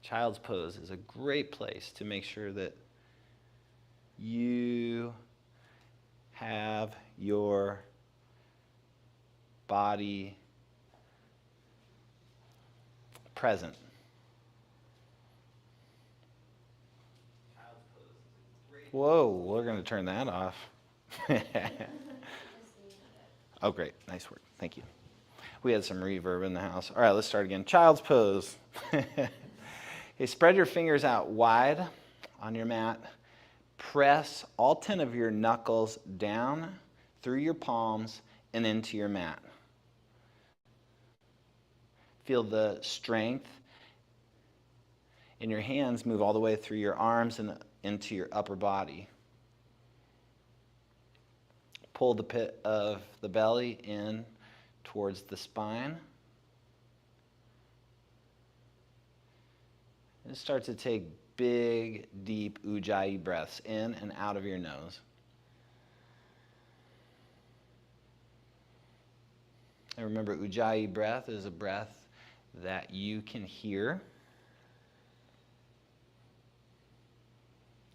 Child's pose is a great place to make sure that you have your body present. Whoa, we're going to turn that off. Oh, great. Nice work. Thank you. We had some reverb in the house. All right, let's start again. Child's pose. Okay, spread your fingers out wide on your mat. Press all 10 of your knuckles down through your palms and into your mat. Feel the strength in your hands move all the way through your arms and into your upper body. Pull the pit of the belly in towards the spine. And start to take big, deep Ujjayi breaths in and out of your nose. And remember, Ujjayi breath is a breath that you can hear.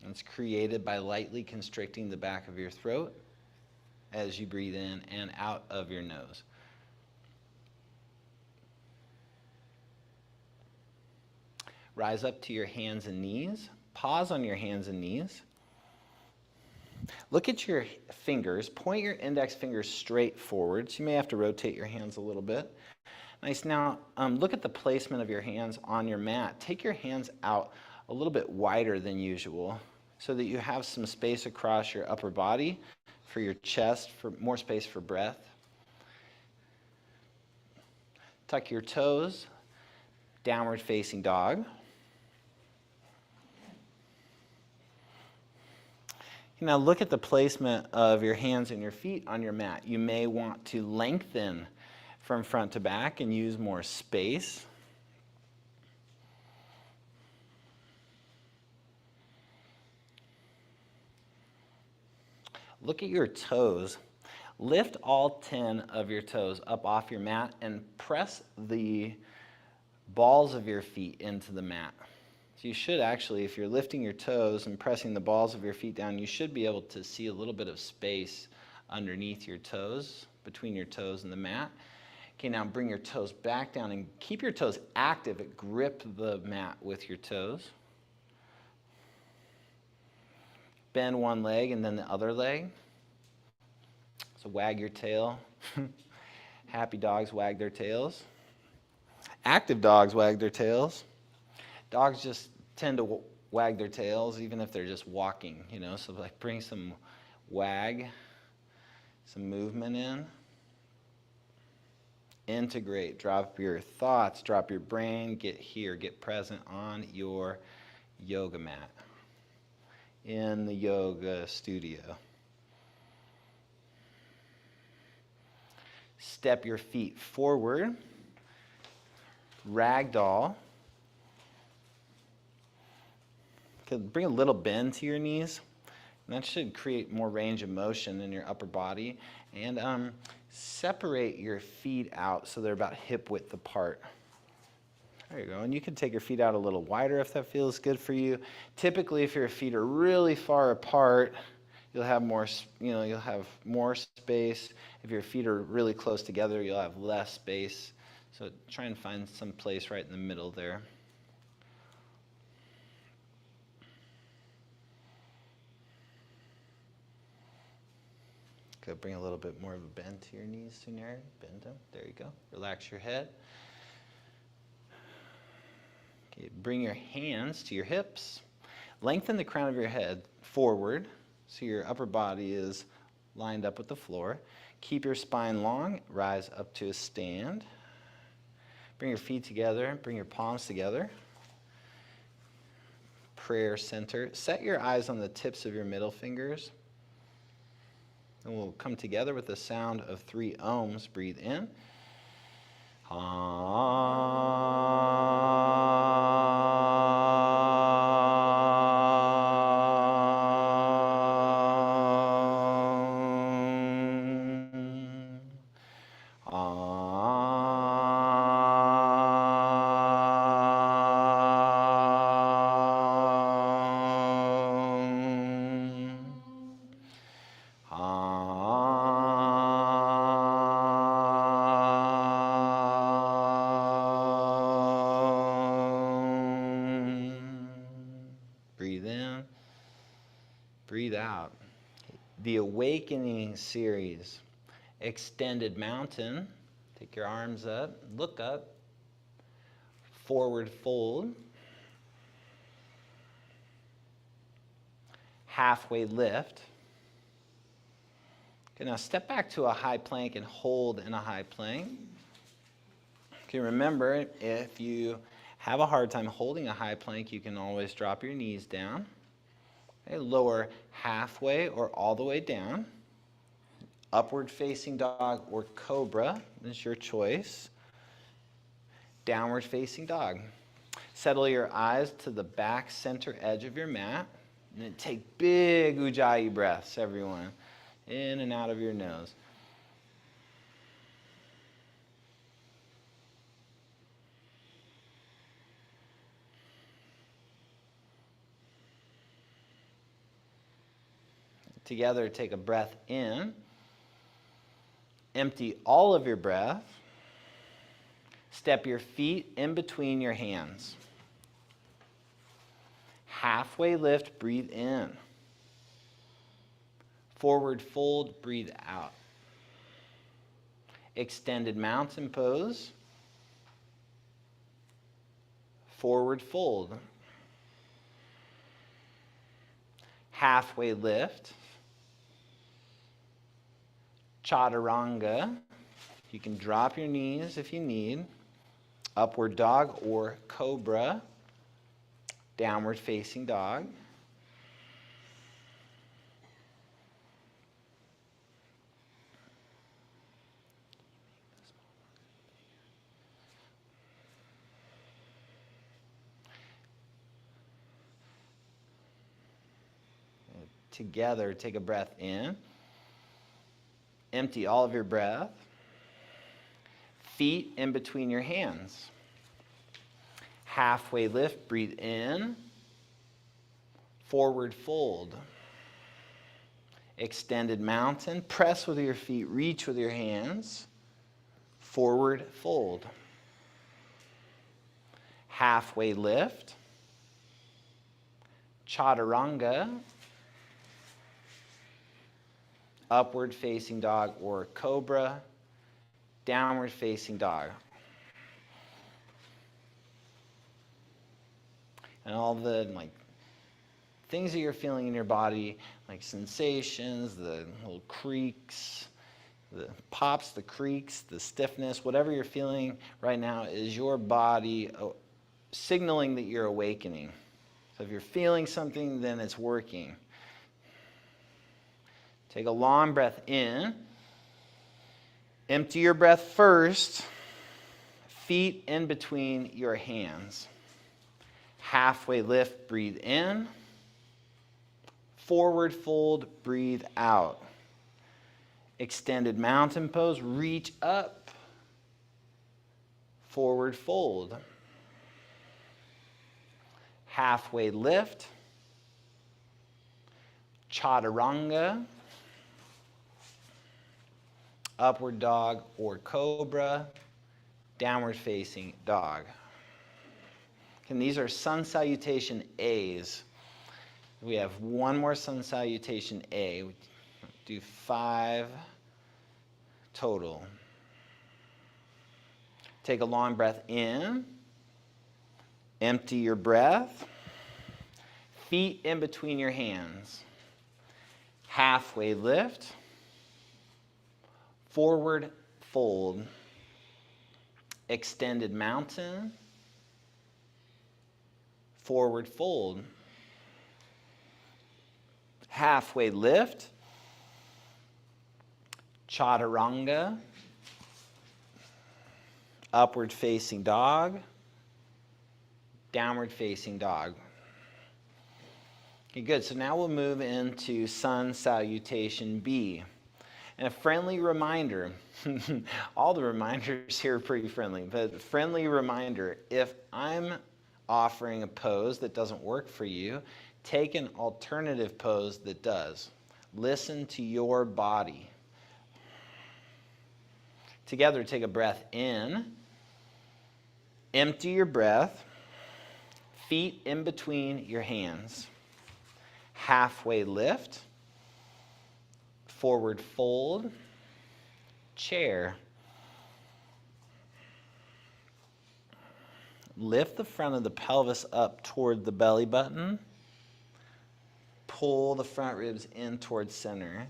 It's created by lightly constricting the back of your throat as you breathe in and out of your nose. Rise up to your hands and knees. Pause on your hands and knees. Look at your fingers. Point your index fingers straight forward. So you may have to rotate your hands a little bit. Nice. Now, look at the placement of your hands on your mat. Take your hands out a little bit wider than usual so that you have some space across your upper body for your chest, for more space for breath. Tuck your toes, downward facing dog. Now look at the placement of your hands and your feet on your mat. You may want to lengthen from front to back and use more space. Look at your toes. Lift all 10 of your toes up off your mat and press the balls of your feet into the mat. So you should actually, if you're lifting your toes and pressing the balls of your feet down, you should be able to see a little bit of space underneath your toes, between your toes and the mat. Okay, now bring your toes back down and keep your toes active. Grip the mat with your toes. Bend one leg and then the other leg. So wag your tail. Happy dogs wag their tails. Active dogs wag their tails. Dogs just tend to wag their tails even if they're just walking, you know, so like bring some wag, some movement in. Integrate, drop your thoughts, drop your brain, get here, get present on your yoga mat in the yoga studio. Step your feet forward, ragdoll. Bring a little bend to your knees, and that should create more range of motion in your upper body. And separate your feet out so they're about hip width apart. There you go. And you can take your feet out a little wider if that feels good for you. Typically, if your feet are really far apart, you'll have more, you'll have more space. If your feet are really close together, you'll have less space. So try and find some place right in the middle there. Good. Bring a little bit more of a bend to your knees, Sunari. Bend them. There you go. Relax your head. Okay. Bring your hands to your hips. Lengthen the crown of your head forward so your upper body is lined up with the floor. Keep your spine long. Rise up to a stand. Bring your feet together. Bring your palms together. Prayer center. Set your eyes on the tips of your middle fingers. And we'll come together with the sound of 3 ohms. Breathe in. Om. Om. Breathe in, breathe out. The Awakening series, Extended Mountain. Take your arms up, look up, forward fold, halfway lift. Okay, now step back to a high plank and hold in a high plank. Okay, remember, if you have a hard time holding a high plank, you can always drop your knees down. Okay, lower halfway or all the way down. Upward facing dog or cobra is your choice. Downward facing dog. Settle your eyes to the back center edge of your mat. And then take big Ujjayi breaths, everyone. In and out of your nose. Together, take a breath in. Empty all of your breath. Step your feet in between your hands. Halfway lift, breathe in. Forward fold, breathe out. Extended mountain pose. Forward fold. Halfway lift. Chaturanga. You can drop your knees if you need. Upward dog or cobra. Downward facing dog. Together, take a breath in. Empty all of your breath. Feet in between your hands. Halfway lift, breathe in. Forward fold. Extended mountain, press with your feet, reach with your hands. Forward fold. Halfway lift. Chaturanga. Upward facing dog or cobra. Downward facing dog. And all the things that you're feeling in your body, like sensations, the little creaks, the pops, the creaks, the stiffness, whatever you're feeling right now is your body signaling that you're awakening. So if you're feeling something, then it's working. Take a long breath in. Empty your breath first. Feet in between your hands. Halfway lift, breathe in. Forward fold, breathe out. Extended mountain pose, reach up. Forward fold. Halfway lift. Chaturanga. Upward dog or cobra, downward facing dog. And these are sun salutation A's. We have one more sun salutation A. We do 5 total. Take a long breath in. Empty your breath. Feet in between your hands. Halfway lift. Forward fold. Extended mountain. Forward fold. Halfway lift. Chaturanga. Upward facing dog. Downward facing dog. Okay, good. So now we'll move into sun salutation B. And a friendly reminder, all the reminders here are pretty friendly, but friendly reminder, if I'm offering a pose that doesn't work for you, take an alternative pose that does. Listen to your body. Together, take a breath in. Empty your breath. Feet in between your hands. Halfway lift. Forward fold. Chair. Lift the front of the pelvis up toward the belly button. Pull the front ribs in towards center.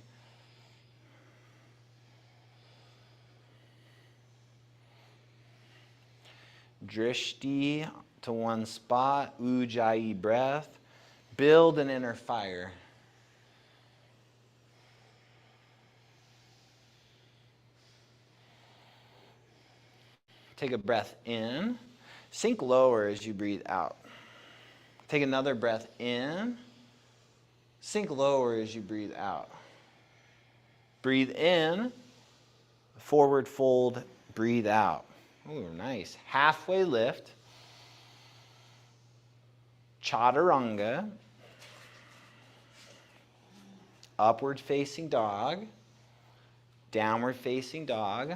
Drishti to one spot, Ujjayi breath. Build an inner fire. Take a breath in. Sink lower as you breathe out. Take another breath in. Sink lower as you breathe out. Breathe in. Forward fold. Breathe out. Ooh, nice. Halfway lift. Chaturanga. Upward facing dog. Downward facing dog.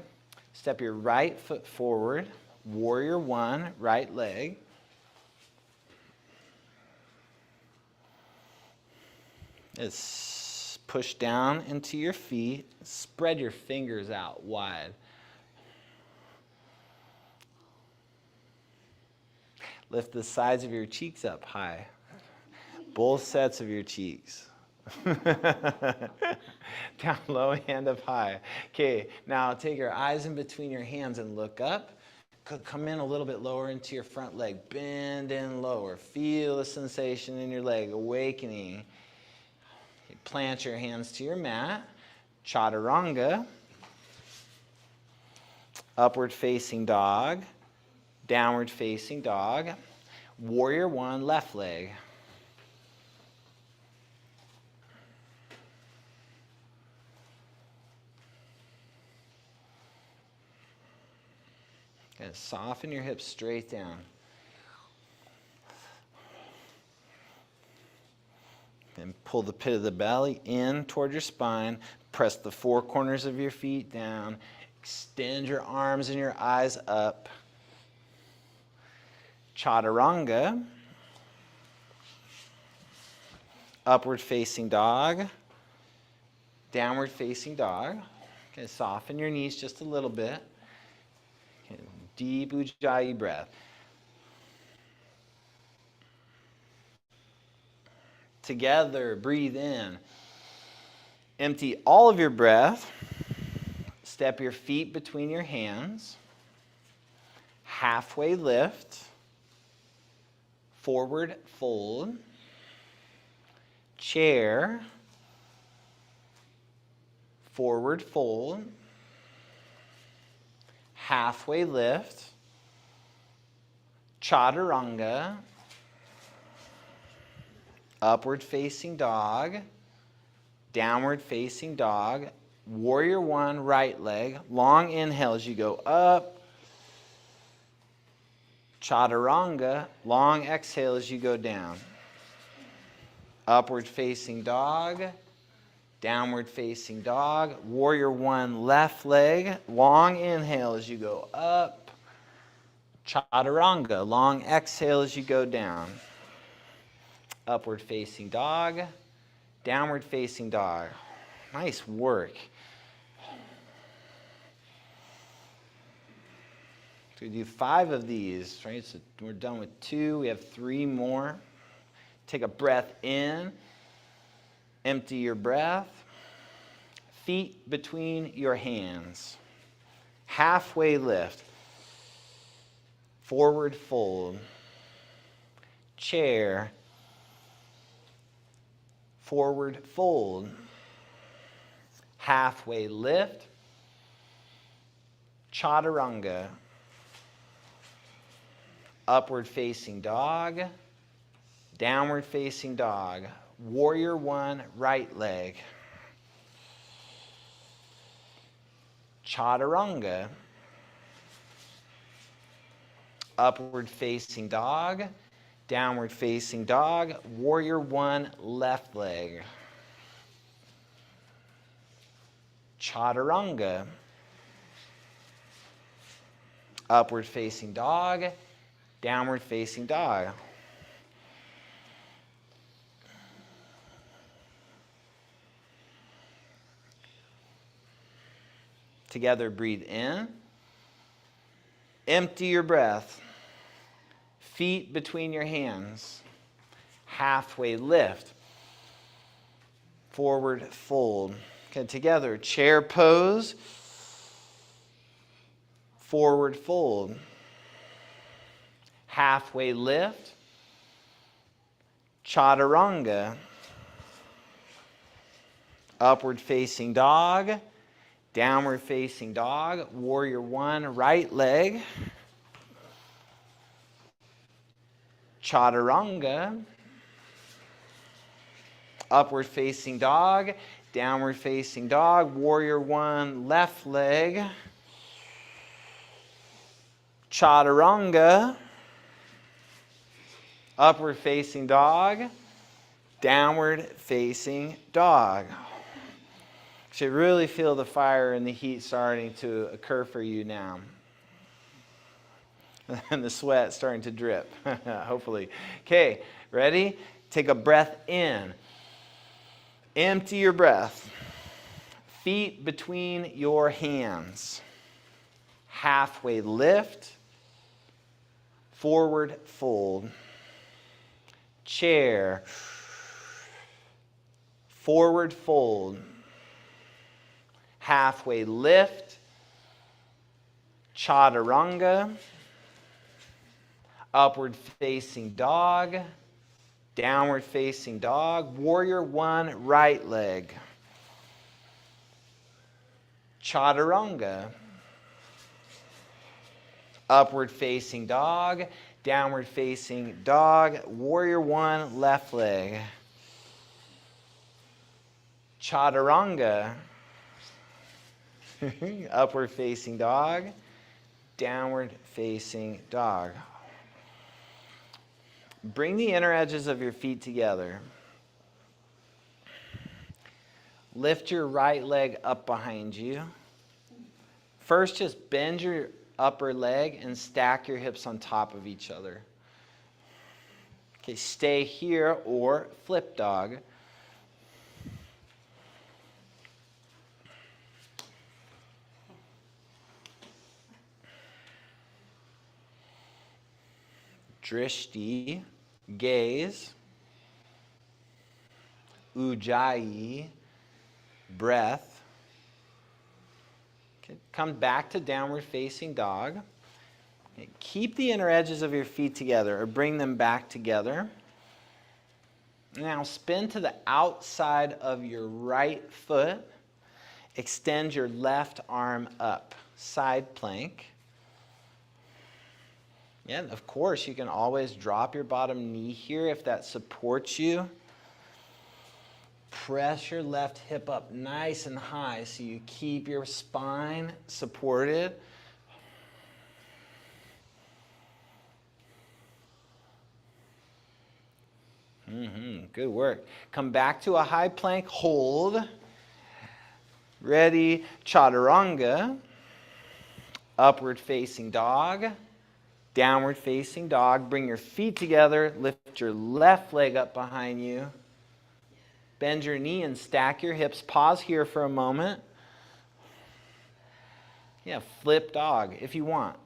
Step your right foot forward. Warrior one, right leg. It's push down into your feet. Spread your fingers out wide. Lift the sides of your cheeks up high. Both sets of your cheeks. Down low, hand up high. Okay, now take your eyes in between your hands and look up. Come in a little bit lower into your front leg. Bend in lower. Feel the sensation in your leg, awakening. Plant your hands to your mat. Chaturanga. Upward facing dog. Downward facing dog. Warrior one, left leg. And soften your hips straight down. And pull the pit of the belly in toward your spine. Press the four corners of your feet down. Extend your arms and your eyes up. Chaturanga. Upward facing dog. Downward facing dog. Okay, soften your knees just a little bit. Okay, deep Ujjayi breath. Together, breathe in. Empty all of your breath. Step your feet between your hands. Halfway lift. Forward fold. Chair. Forward fold. Halfway lift. Chaturanga. Upward facing dog. Downward facing dog. Warrior one, right leg. Long inhale as you go up. Chaturanga. Long exhale as you go down. Upward facing dog. Downward facing dog. Warrior one, left leg. Long inhale as you go up. Chaturanga. Long exhale as you go down. Upward facing dog. Downward facing dog. Nice work. So we do 5 of these, right? So we're done with 2. We have 3 more. Take a breath in. Empty your breath. Feet between your hands. Halfway lift. Forward fold. Chair. Forward fold. Halfway lift. Chaturanga. Upward facing dog. Downward facing dog. Warrior one, right leg. Chaturanga. Upward facing dog. Downward facing dog. Warrior one, left leg. Chaturanga. Upward facing dog, downward facing dog. Together, breathe in. Empty your breath. Feet between your hands. Halfway lift. Forward fold. Okay, together, chair pose. Forward fold. Halfway lift. Chaturanga. Upward facing dog. Downward facing dog. Warrior one, right leg. Chaturanga. Upward facing dog. Downward facing dog. Warrior one, left leg. Chaturanga. Upward facing dog. Downward facing dog. You should really feel the fire and the heat starting to occur for you now. And the sweat starting to drip, hopefully. Okay, ready? Take a breath in. Empty your breath. Feet between your hands. Halfway lift. Forward fold. Chair. Forward fold. Halfway lift. Chaturanga. Upward facing dog. Downward facing dog. Warrior one, right leg. Chaturanga. Upward facing dog. Downward facing dog. Warrior one, left leg. Chaturanga. Upward facing dog. Downward facing dog. Bring the inner edges of your feet together. Lift your right leg up behind you. First, just bend your upper leg and stack your hips on top of each other. Okay, stay here or flip dog. Drishti, gaze. Ujjayi, breath. Okay, come back to downward facing dog. Okay, keep the inner edges of your feet together or bring them back together. Now spin to the outside of your right foot. Extend your left arm up. Side plank. Yeah, of course, you can always drop your bottom knee here if that supports you. Press your left hip up nice and high so you keep your spine supported. Good work. Come back to a high plank, hold. Ready, chaturanga. Upward facing dog. Downward facing dog. Bring your feet together. Lift your left leg up behind you. Bend your knee and stack your hips. Pause here for a moment. Yeah, flip dog if you want.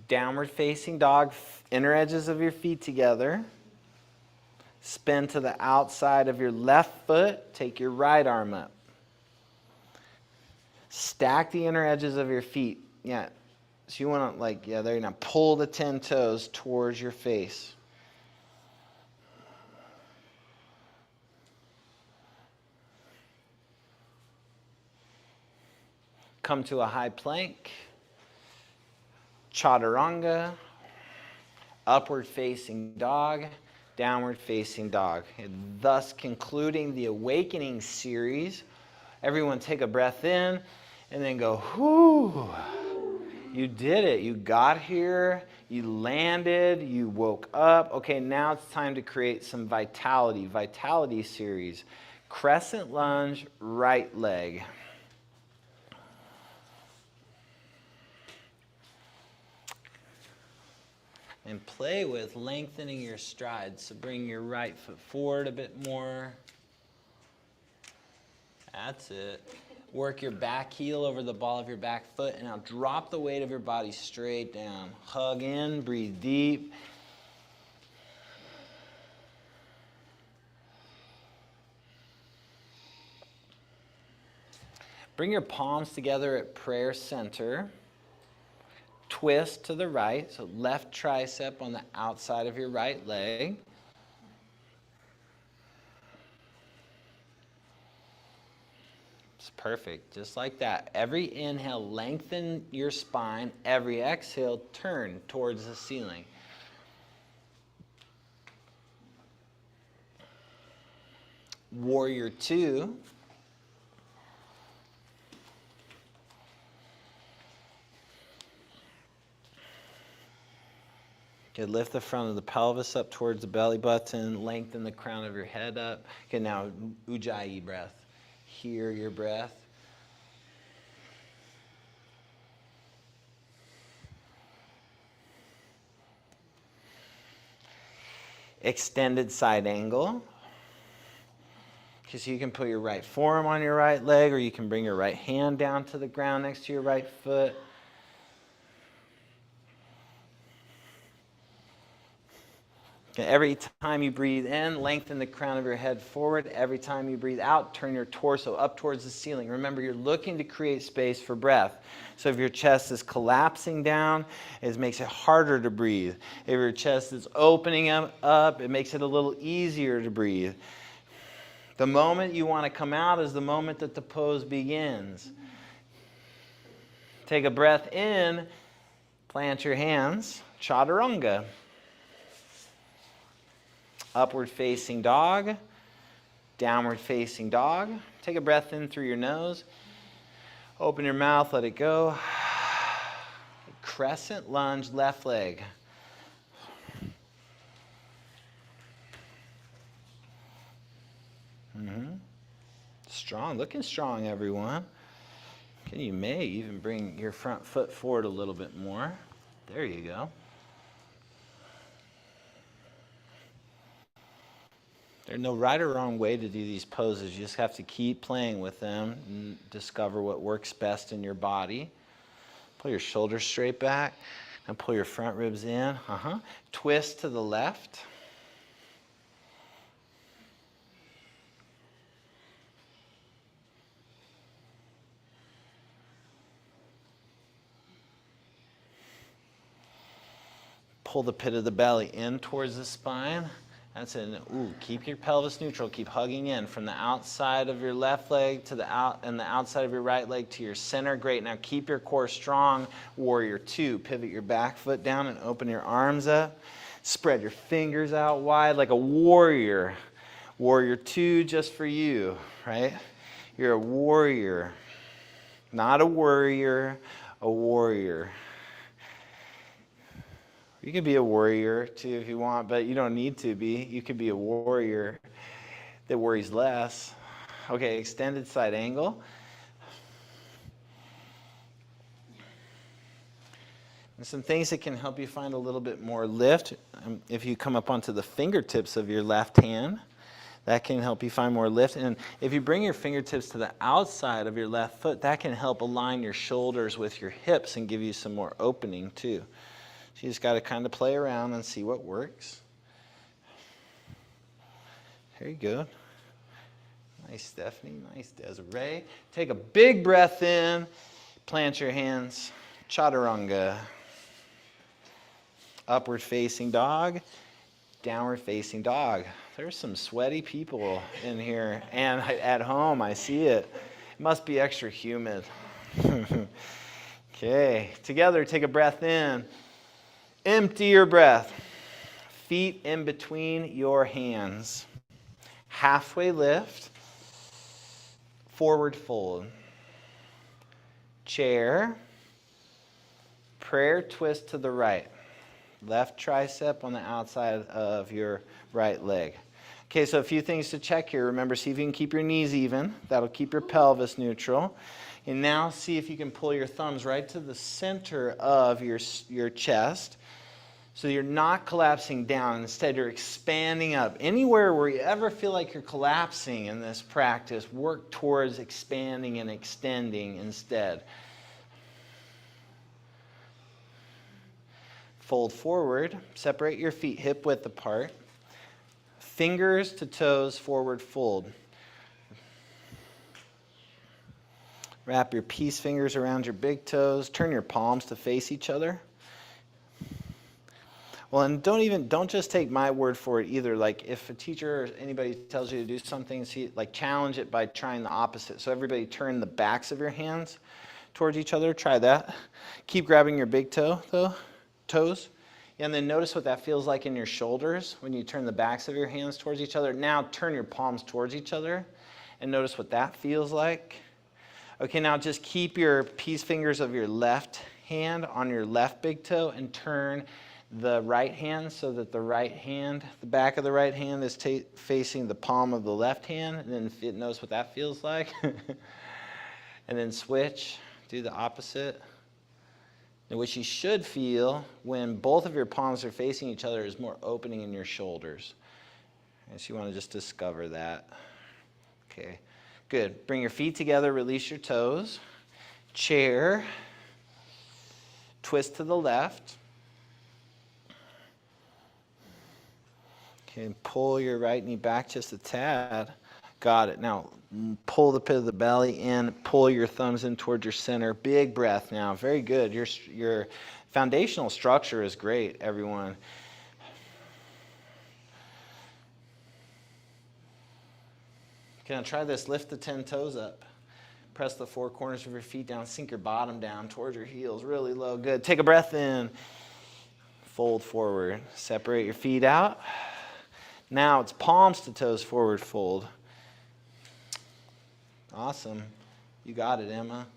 Downward facing dog, inner edges of your feet together. Spin to the outside of your left foot. Take your right arm up. Stack the inner edges of your feet. Yeah. So you want to there you go. Pull the 10 toes towards your face. Come to a high plank. Chaturanga, upward facing dog, downward facing dog. And thus concluding the awakening series Everyone take a breath in and then go, whoo. You did it. You got here. You landed. You woke up. Okay, now it's time to create some vitality. Vitality series. Crescent lunge, right leg. And play with lengthening your strides. So bring your right foot forward a bit more. That's it. Work your back heel over the ball of your back foot, and now drop the weight of your body straight down. Hug in, breathe deep. Bring your palms together at prayer center. Twist to the right, so left tricep on the outside of your right leg. It's perfect, just like that. Every inhale, lengthen your spine. Every exhale, turn towards the ceiling. Warrior two. Okay, lift the front of the pelvis up towards the belly button. Lengthen the crown of your head up. Okay, now Ujjayi breath. Hear your breath. Extended side angle. Okay, so you can put your right forearm on your right leg, or you can bring your right hand down to the ground next to your right foot. Every time you breathe in, lengthen the crown of your head forward. Every time you breathe out, turn your torso up towards the ceiling. Remember, you're looking to create space for breath. So if your chest is collapsing down, it makes it harder to breathe. If your chest is opening up, it makes it a little easier to breathe. The moment you want to come out is the moment that the pose begins. Take a breath in, plant your hands, chaturanga. Upward facing dog, downward facing dog. Take a breath in through your nose. Open your mouth, let it go. Crescent lunge, left leg. Strong, looking strong, everyone. Okay, you may even bring your front foot forward a little bit more. There you go. There's no right or wrong way to do these poses. You just have to keep playing with them and discover what works best in your body. Pull your shoulders straight back and pull your front ribs in. Twist to the left. Pull the pit of the belly in towards the spine. That's it. Ooh, keep your pelvis neutral. Keep hugging in from the outside of your left leg to the outside of your right leg to your center. Great. Now keep your core strong. Warrior two. Pivot your back foot down and open your arms up. Spread your fingers out wide like a warrior. Warrior two just for you, right? You're a warrior. Not a worrier, a warrior. You can be a warrior too if you want, but you don't need to be. You could be a warrior that worries less. Okay, extended side angle. And some things that can help you find a little bit more lift. If you come up onto the fingertips of your left hand, that can help you find more lift. And if you bring your fingertips to the outside of your left foot, that can help align your shoulders with your hips and give you some more opening too. So you just got to kind of play around and see what works. There you go. Nice, Stephanie. Nice, Desiree. Take a big breath in. Plant your hands. Chaturanga. Upward facing dog. Downward facing dog. There's some sweaty people in here. And at home, I see it. It must be extra humid. Okay. Together, take a breath in. Empty your breath. Feet in between your hands. Halfway lift. forward fold. Chair, prayer twist to the right. Left tricep on the outside of your right leg. Okay, so a few things to check here. Remember, see if you can keep your knees even. That'll keep your pelvis neutral. And now see if you can pull your thumbs right to the center of your chest. So you're not collapsing down. Instead, you're expanding up. Anywhere where you ever feel like you're collapsing in this practice, work towards expanding and extending instead. Fold forward. Separate your feet hip width apart. Fingers to toes, forward fold. Wrap your peace fingers around your big toes. Turn your palms to face each other. Well, and don't just take my word for it either. Like if a teacher or anybody tells you to do something, challenge it by trying the opposite. So everybody turn the backs of your hands towards each other. Try that. Keep grabbing your big toes. And then notice what that feels like in your shoulders when you turn the backs of your hands towards each other. Now turn your palms towards each other and notice what that feels like. Okay, now just keep your peace fingers of your left hand on your left big toe and turn the right hand so that the right hand, the back of the right hand is facing the palm of the left hand, and then notice what that feels like. And then switch, do the opposite. And what you should feel when both of your palms are facing each other is more opening in your shoulders. And so you want to just discover that. Okay, good. Bring your feet together, release your toes. Chair, twist to the left. Okay, pull your right knee back just a tad. Got it. Now, pull the pit of the belly in, pull your thumbs in towards your center. Big breath now. Very good. Your foundational structure is great, everyone. Okay, now try this. Lift the 10 toes up. Press the four corners of your feet down. Sink your bottom down towards your heels. Really low. Good. Take a breath in. Fold forward. Separate your feet out. Now it's palms to toes, forward fold. Awesome. You got it, Emma.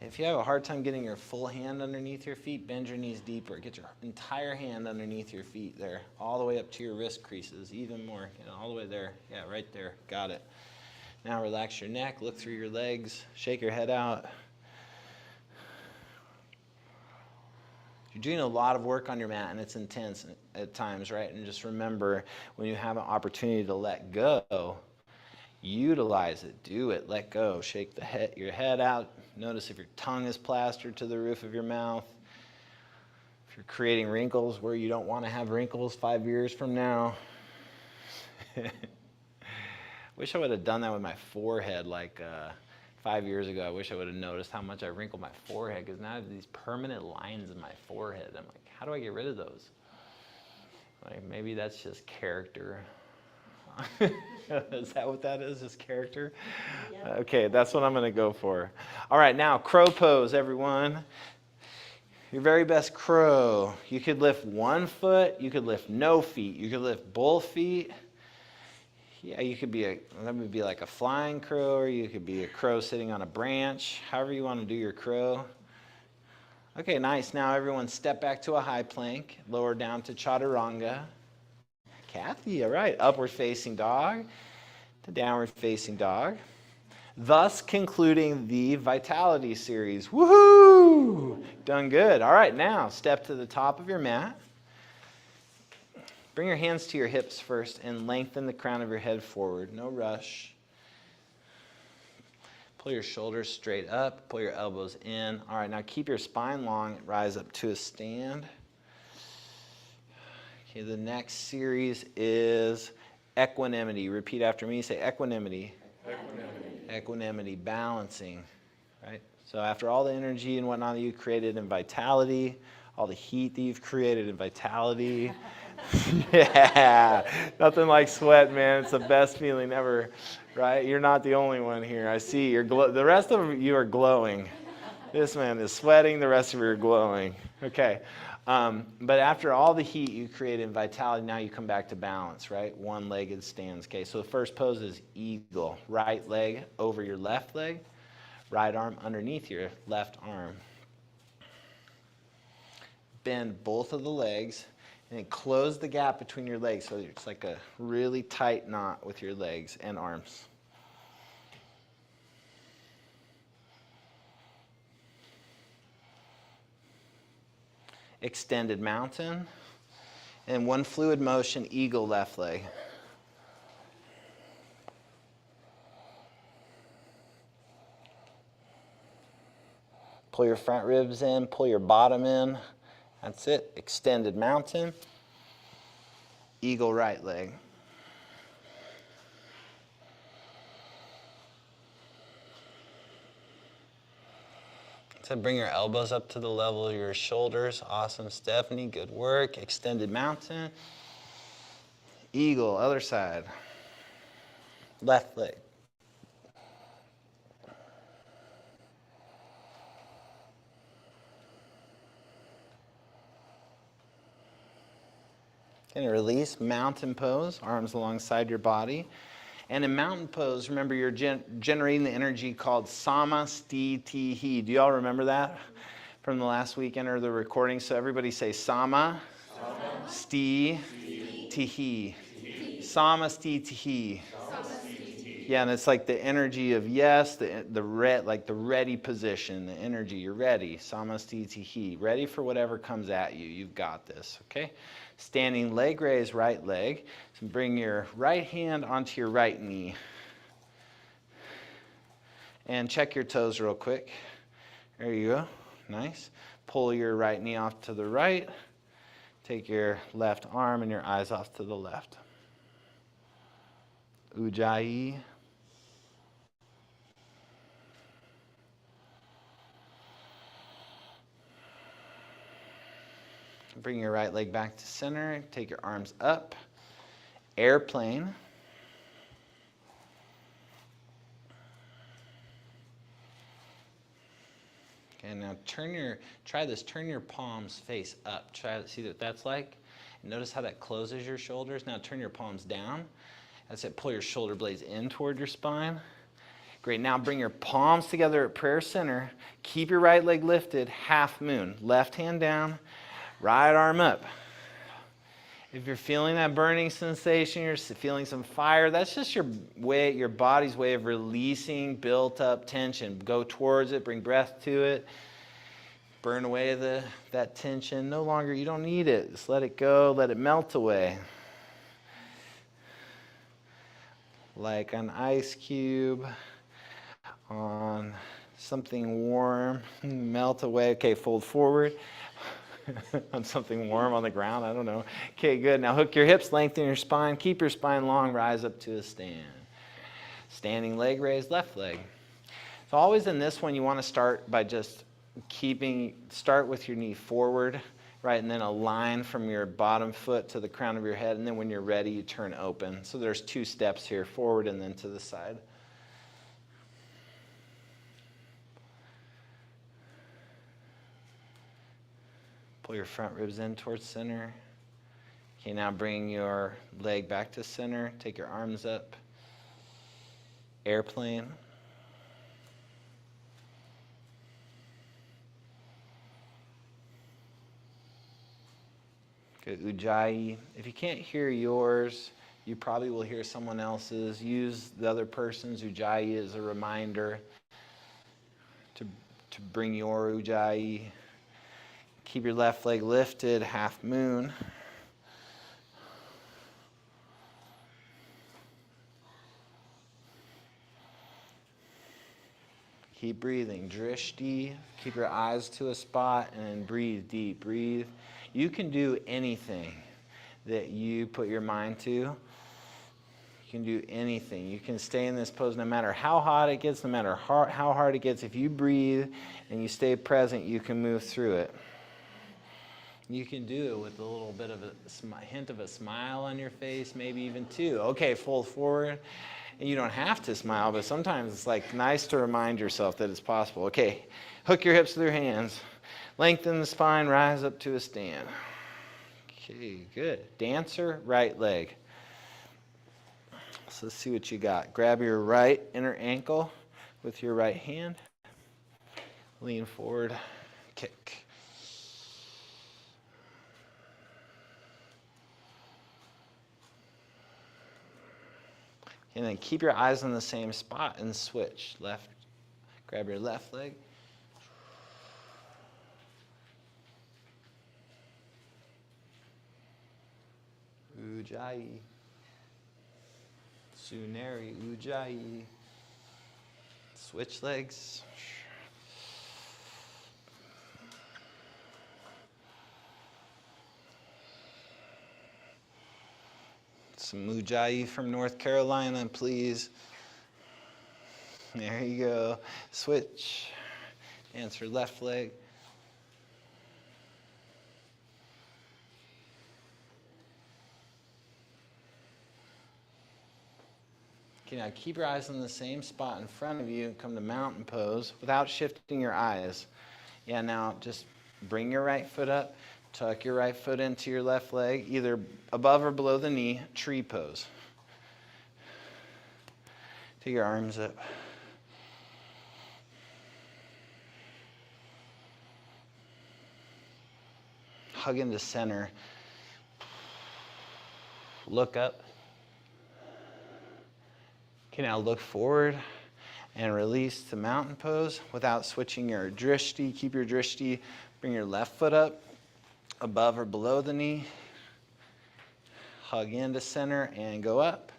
If you have a hard time getting your full hand underneath your feet, bend your knees deeper. Get your entire hand underneath your feet there, all the way up to your wrist creases, even more, all the way there. Yeah, right there. Got it. Now relax your neck, look through your legs, shake your head out. You're doing a lot of work on your mat, and it's intense at times, right? And just remember, when you have an opportunity to let go, utilize it, do it, let go. Shake your head out. Notice if your tongue is plastered to the roof of your mouth. If you're creating wrinkles where you don't want to have wrinkles 5 years from now. Wish I would have done that with my forehead 5 years ago. I wish I would have noticed how much I wrinkled my forehead, because now I have these permanent lines in my forehead. I'm like, how do I get rid of those? Maybe that's just character. Is that what that is? Just character? Yep. Okay, that's what I'm going to go for. All right, now crow pose, everyone. Your very best crow. You could lift one foot. You could lift no feet. You could lift both feet. Yeah, you could be that would be like a flying crow, or you could be a crow sitting on a branch. However you want to do your crow. Okay, nice. Now everyone step back to a high plank. Lower down to chaturanga. Kathy, all right. Upward facing dog to downward facing dog. Thus concluding the Vitality series. Woohoo! Done good. All right, now step to the top of your mat. Bring your hands to your hips first and lengthen the crown of your head forward. No rush. Pull your shoulders straight up. Pull your elbows in. All right, now keep your spine long. Rise up to a stand. Okay, the next series is equanimity. Repeat after me. Say equanimity. Equanimity. Equanimity, balancing. Right? So after all the energy and whatnot that you created in Vitality, all the heat that you've created in Vitality. Yeah, nothing like sweat, man. It's the best feeling ever, right? You're not the only one here. I see you're the rest of you are glowing. This man is sweating. The rest of you are glowing. Okay. But after all the heat you create in vitality, now you come back to balance, right? One-legged stance. Okay, so the first pose is eagle. Right leg over your left leg. Right arm underneath your left arm. Bend both of the legs and then close the gap between your legs so it's like a really tight knot with your legs and arms. Extended mountain, and one fluid motion, eagle left leg. Pull your front ribs in, pull your bottom in. That's it. Extended mountain, eagle right leg. So bring your elbows up to the level of your shoulders. Awesome, Stephanie. Good work. Extended mountain. Eagle, other side. Left leg. And release, mountain pose, arms alongside your body. And in mountain pose, remember you're generating the energy called Samastitihi. Do you all remember that from the last weekend or the recording? So everybody say Sama, Sti, Tihi. Samastitihi. Yeah, and it's like the energy of yes, like the ready position, the energy, you're ready. Samastitihi. Ready for whatever comes at you. You've got this, okay? Standing leg raise, right leg. So bring your right hand onto your right knee. And check your toes real quick. There you go. Nice. Pull your right knee off to the right. Take your left arm and your eyes off to the left. Ujjayi. Bring your right leg back to center. Take your arms up. Airplane. Okay, now turn your palms face up. Try to see what that's like. Notice how that closes your shoulders. Now turn your palms down. That's it. Pull your shoulder blades in toward your spine. Great. Now bring your palms together at prayer center. Keep your right leg lifted. Half moon. Left hand down. Right arm up. If you're feeling that burning sensation, you're feeling some fire, that's just your body's way of releasing built up tension. Go towards it, bring breath to it, burn away that tension. No longer, you don't need it. Just let it go, let it melt away. Like an ice cube on something warm, melt away. Okay, fold forward. On something warm on the ground, I don't know. Okay, good. Now hook your hips, lengthen your spine, keep your spine long, rise up to a stand. Standing leg raise, left leg. So always in this one, you want to start by just start with your knee forward, right, and then a line from your bottom foot to the crown of your head, and then when you're ready, you turn open. So there's 2 steps here, forward and then to the side. Pull your front ribs in towards center. Okay, now bring your leg back to center. Take your arms up. Airplane. Good, Ujjayi. If you can't hear yours, you probably will hear someone else's. Use the other person's Ujjayi as a reminder to bring your Ujjayi. Keep your left leg lifted, half moon. Keep breathing. Drishti. Keep your eyes to a spot and breathe deep. Breathe. You can do anything that you put your mind to. You can do anything. You can stay in this pose no matter how hot it gets, no matter how hard it gets. If you breathe and you stay present, you can move through it. You can do it with a little bit of a hint of a smile on your face, maybe even 2. Okay, fold forward. And you don't have to smile, but sometimes it's like nice to remind yourself that it's possible. Okay, hook your hips with your hands. Lengthen the spine, rise up to a stand. Okay, good. Dancer, right leg. So let's see what you got. Grab your right inner ankle with your right hand. Lean forward, kick. And then keep your eyes on the same spot and switch. Left, grab your left leg. Ujjayi. Suneri Ujjayi. Switch legs. Some Ujjayi from North Carolina, please. There you go. Switch. Answer left leg. Okay, now keep your eyes on the same spot in front of you. Come to mountain pose without shifting your eyes. Yeah, now just bring your right foot up. Tuck your right foot into your left leg, either above or below the knee, tree pose. Take your arms up. Hug into center. Look up. Okay, now look forward and release to mountain pose without switching your drishti. Keep your drishti. Bring your left foot up, above or below the knee. Hug into center and go up.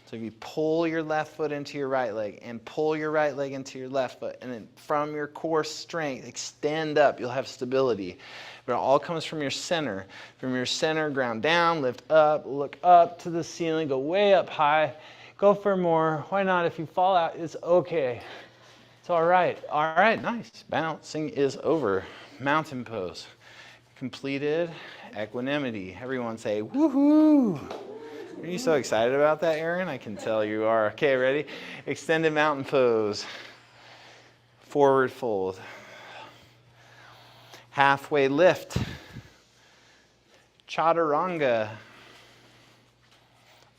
So if you pull your left foot into your right leg and pull your right leg into your left foot, and then from your core strength, extend up, you'll have stability. But it all comes from your center. From your center, ground down, lift up, look up to the ceiling, go way up high. Go for more. Why not? If you fall out, it's okay. It's all right. All right, nice. Bouncing is over. Mountain pose. Completed. Equanimity. Everyone say, woohoo! Are you so excited about that, Aaron? I can tell you are. Okay, ready? Extended mountain pose. Forward fold. Halfway lift. Chaturanga.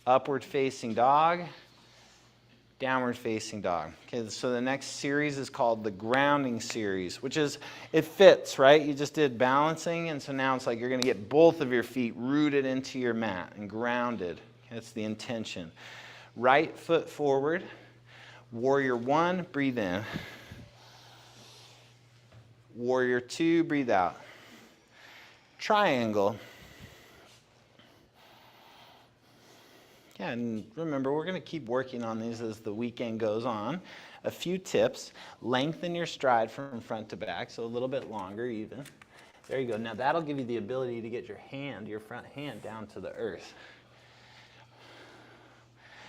Upward facing dog. Downward facing dog. Okay, so the next series is called the grounding series, which is, it fits, right? You just did balancing, and so now it's like you're going to get both of your feet rooted into your mat and grounded. That's the intention. Right foot forward. Warrior 1, breathe in. Warrior 2, breathe out. Triangle. Yeah, and remember, we're going to keep working on these as the weekend goes on. A few tips. Lengthen your stride from front to back, so a little bit longer even. There you go. Now that'll give you the ability to get your hand, your front hand, down to the earth.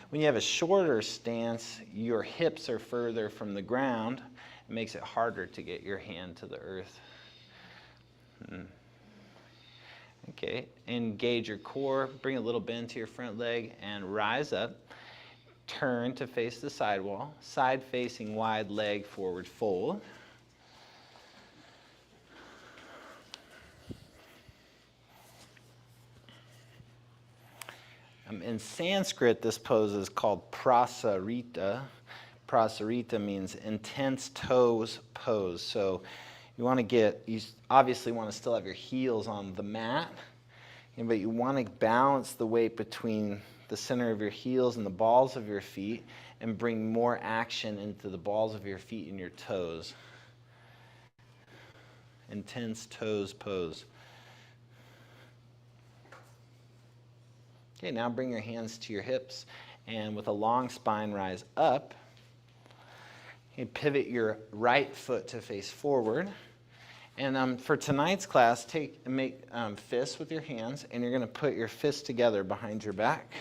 When you have a shorter stance, your hips are further from the ground. It makes it harder to get your hand to the earth. Okay, engage your core, bring a little bend to your front leg, and rise up. Turn to face the sidewall. Side facing wide leg forward fold. In Sanskrit, this pose is called Prasarita. Prasarita means intense toes pose. So you obviously want to still have your heels on the mat, but you want to balance the weight between the center of your heels and the balls of your feet and bring more action into the balls of your feet and your toes. Intense toes pose. Okay, now bring your hands to your hips, and with a long spine, rise up. Okay, pivot your right foot to face forward. And for tonight's class, make fists with your hands, and you're going to put your fists together behind your back.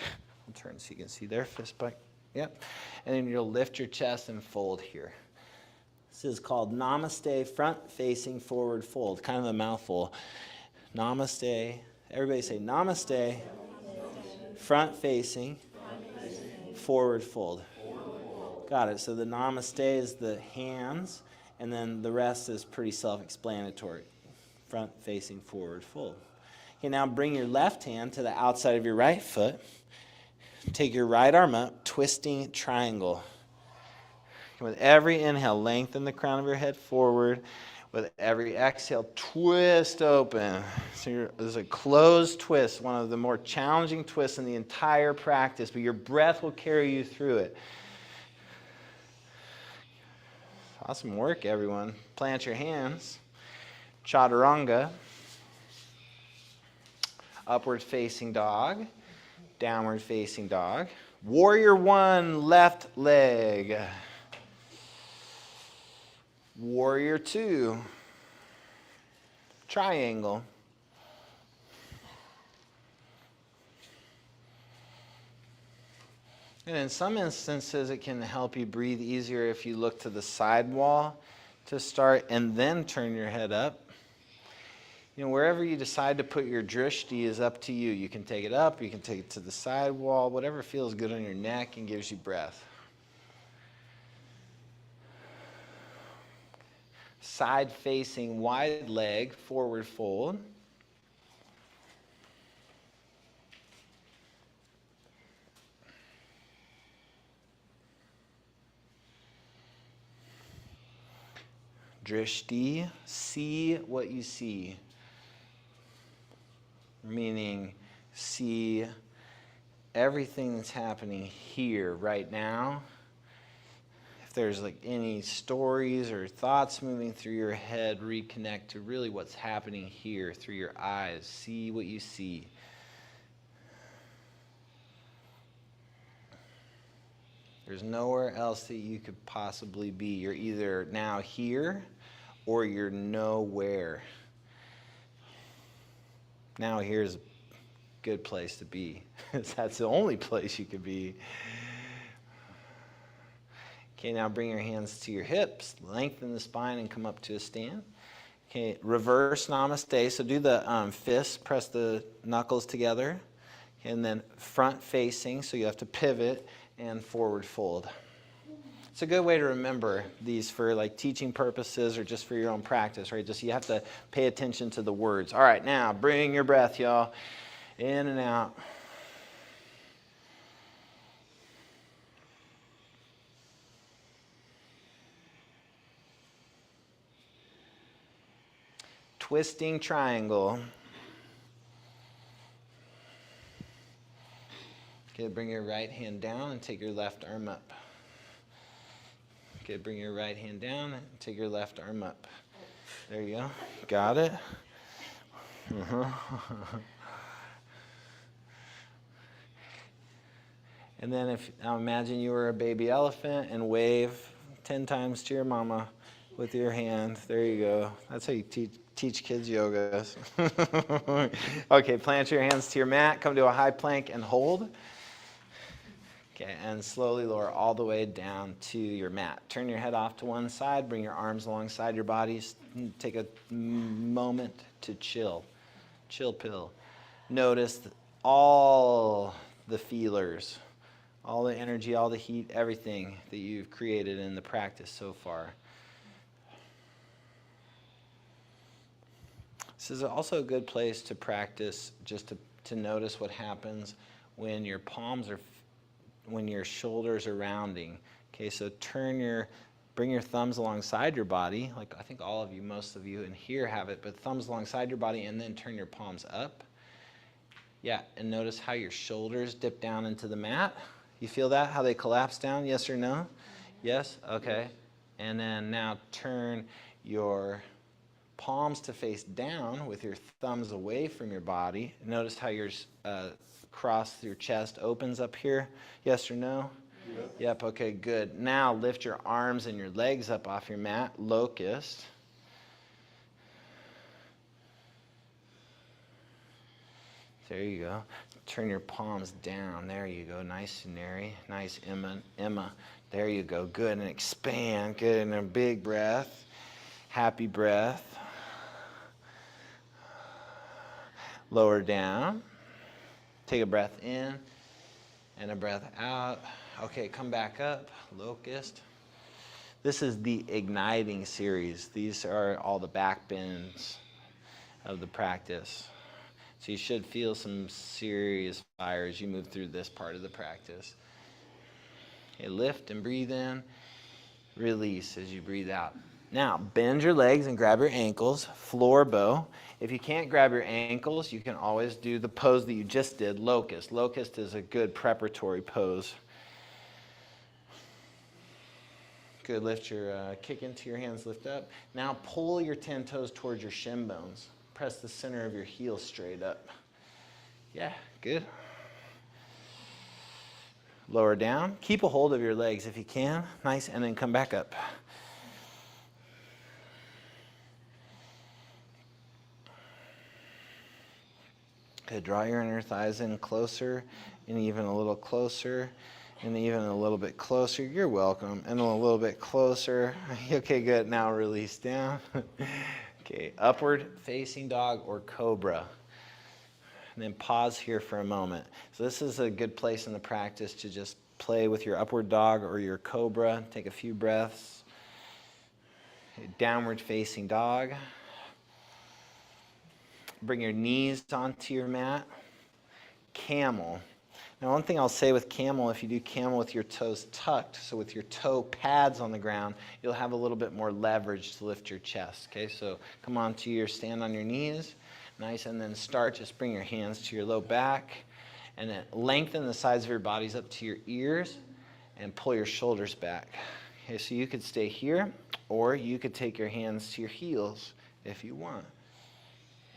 I'll turn so you can see their fist back. Yep. And then you'll lift your chest and fold here. This is called Namaste, front-facing forward fold. Kind of a mouthful. Namaste. Everybody say Namaste. Front-facing, forward fold. Got it. So the Namaste is the hands, And then the rest is pretty self-explanatory. Front facing forward fold. Okay, now bring your left hand to the outside of your right foot. Take your right arm up, twisting triangle. With every inhale, lengthen the crown of your head forward. With every exhale, twist open. So there's a closed twist, one of the more challenging twists in the entire practice, but your breath will carry you through it. Awesome work, everyone. Plant your hands. Chaturanga. Upward facing dog. Downward facing dog. Warrior one, left leg. Warrior two, triangle. And in some instances, it can help you breathe easier if you look to the side wall to start and then turn your head up. You know, wherever you decide to put your drishti is up to you. You can take it up, you can take it to the side wall, whatever feels good on your neck and gives you breath. Side facing wide leg, forward fold. Drishti, see what you see. Meaning, see everything that's happening here, right now. If there's like any stories or thoughts moving through your head, reconnect to really what's happening here through your eyes. See what you see. There's nowhere else that you could possibly be. You're either now here or you're nowhere. Now here's a good place to be. That's the only place you could be. Okay, now bring your hands to your hips, lengthen the spine and come up to a stand. Okay, reverse namaste. So do the fists, press the knuckles together. And then front facing, so you have to pivot and forward fold. It's a good way to remember these for like teaching purposes or just for your own practice, right? Just you have to pay attention to the words. All right, now bring your breath, y'all. In and out. Twisting triangle. Okay, bring your right hand down and take your left arm up. Okay, bring your right hand down and take your left arm up. There you go. Got it? And then now imagine you were a baby elephant and wave 10 times to your mama with your hand. There you go. That's how you teach kids yoga. Okay, plant your hands to your mat. Come to a high plank and hold. Okay, and slowly lower all the way down to your mat. Turn your head off to one side. Bring your arms alongside your bodies. Take a moment to chill. Chill pill. Notice all the feelers, all the energy, all the heat, everything that you've created in the practice so far. This is also a good place to practice, just to notice what happens when your when your shoulders are rounding. Okay, so bring your thumbs alongside your body, like I think all of you, most of you in here have it, but thumbs alongside your body and then turn your palms up. Yeah, and notice how your shoulders dip down into the mat. You feel that, how they collapse down, yes or no? Yes? Okay. And then now turn your palms to face down with your thumbs away from your body. Notice how your cross your chest opens up here. Yes or no? Yep. Yep, okay, good. Now lift your arms and your legs up off your mat, locust. There you go. Turn your palms down. There you go. Nice, Neri. Nice, Emma. There you go. Good, and expand. Good, and a big breath. Happy breath. Lower down. Take a breath in and a breath out. Okay, come back up. Locust. This is the igniting series. These are all the back bends of the practice. So you should feel some serious fire as you move through this part of the practice. Okay, lift and breathe in. Release as you breathe out. Now, bend your legs and grab your ankles, floor bow. If you can't grab your ankles, you can always do the pose that you just did, locust. Locust is a good preparatory pose. Good, lift your, kick into your hands, lift up. Now pull your 10 toes towards your shin bones. Press the center of your heels straight up. Yeah, good. Lower down. Keep a hold of your legs if you can. Nice, and then come back up. Good, draw your inner thighs in closer, and even a little closer, and even a little bit closer. You're welcome. And a little bit closer. Okay, good. Now release down. Okay, upward facing dog or cobra. And then pause here for a moment. So this is a good place in the practice to just play with your upward dog or your cobra. Take a few breaths. Okay, downward facing dog. Bring your knees onto your mat. Camel. Now, one thing I'll say with camel, if you do camel with your toes tucked, so with your toe pads on the ground, you'll have a little bit more leverage to lift your chest. Okay, so come on to your stand on your knees. Nice, and then start, just bring your hands to your low back, and then lengthen the sides of your bodies up to your ears, and pull your shoulders back. Okay, so you could stay here, or you could take your hands to your heels if you want.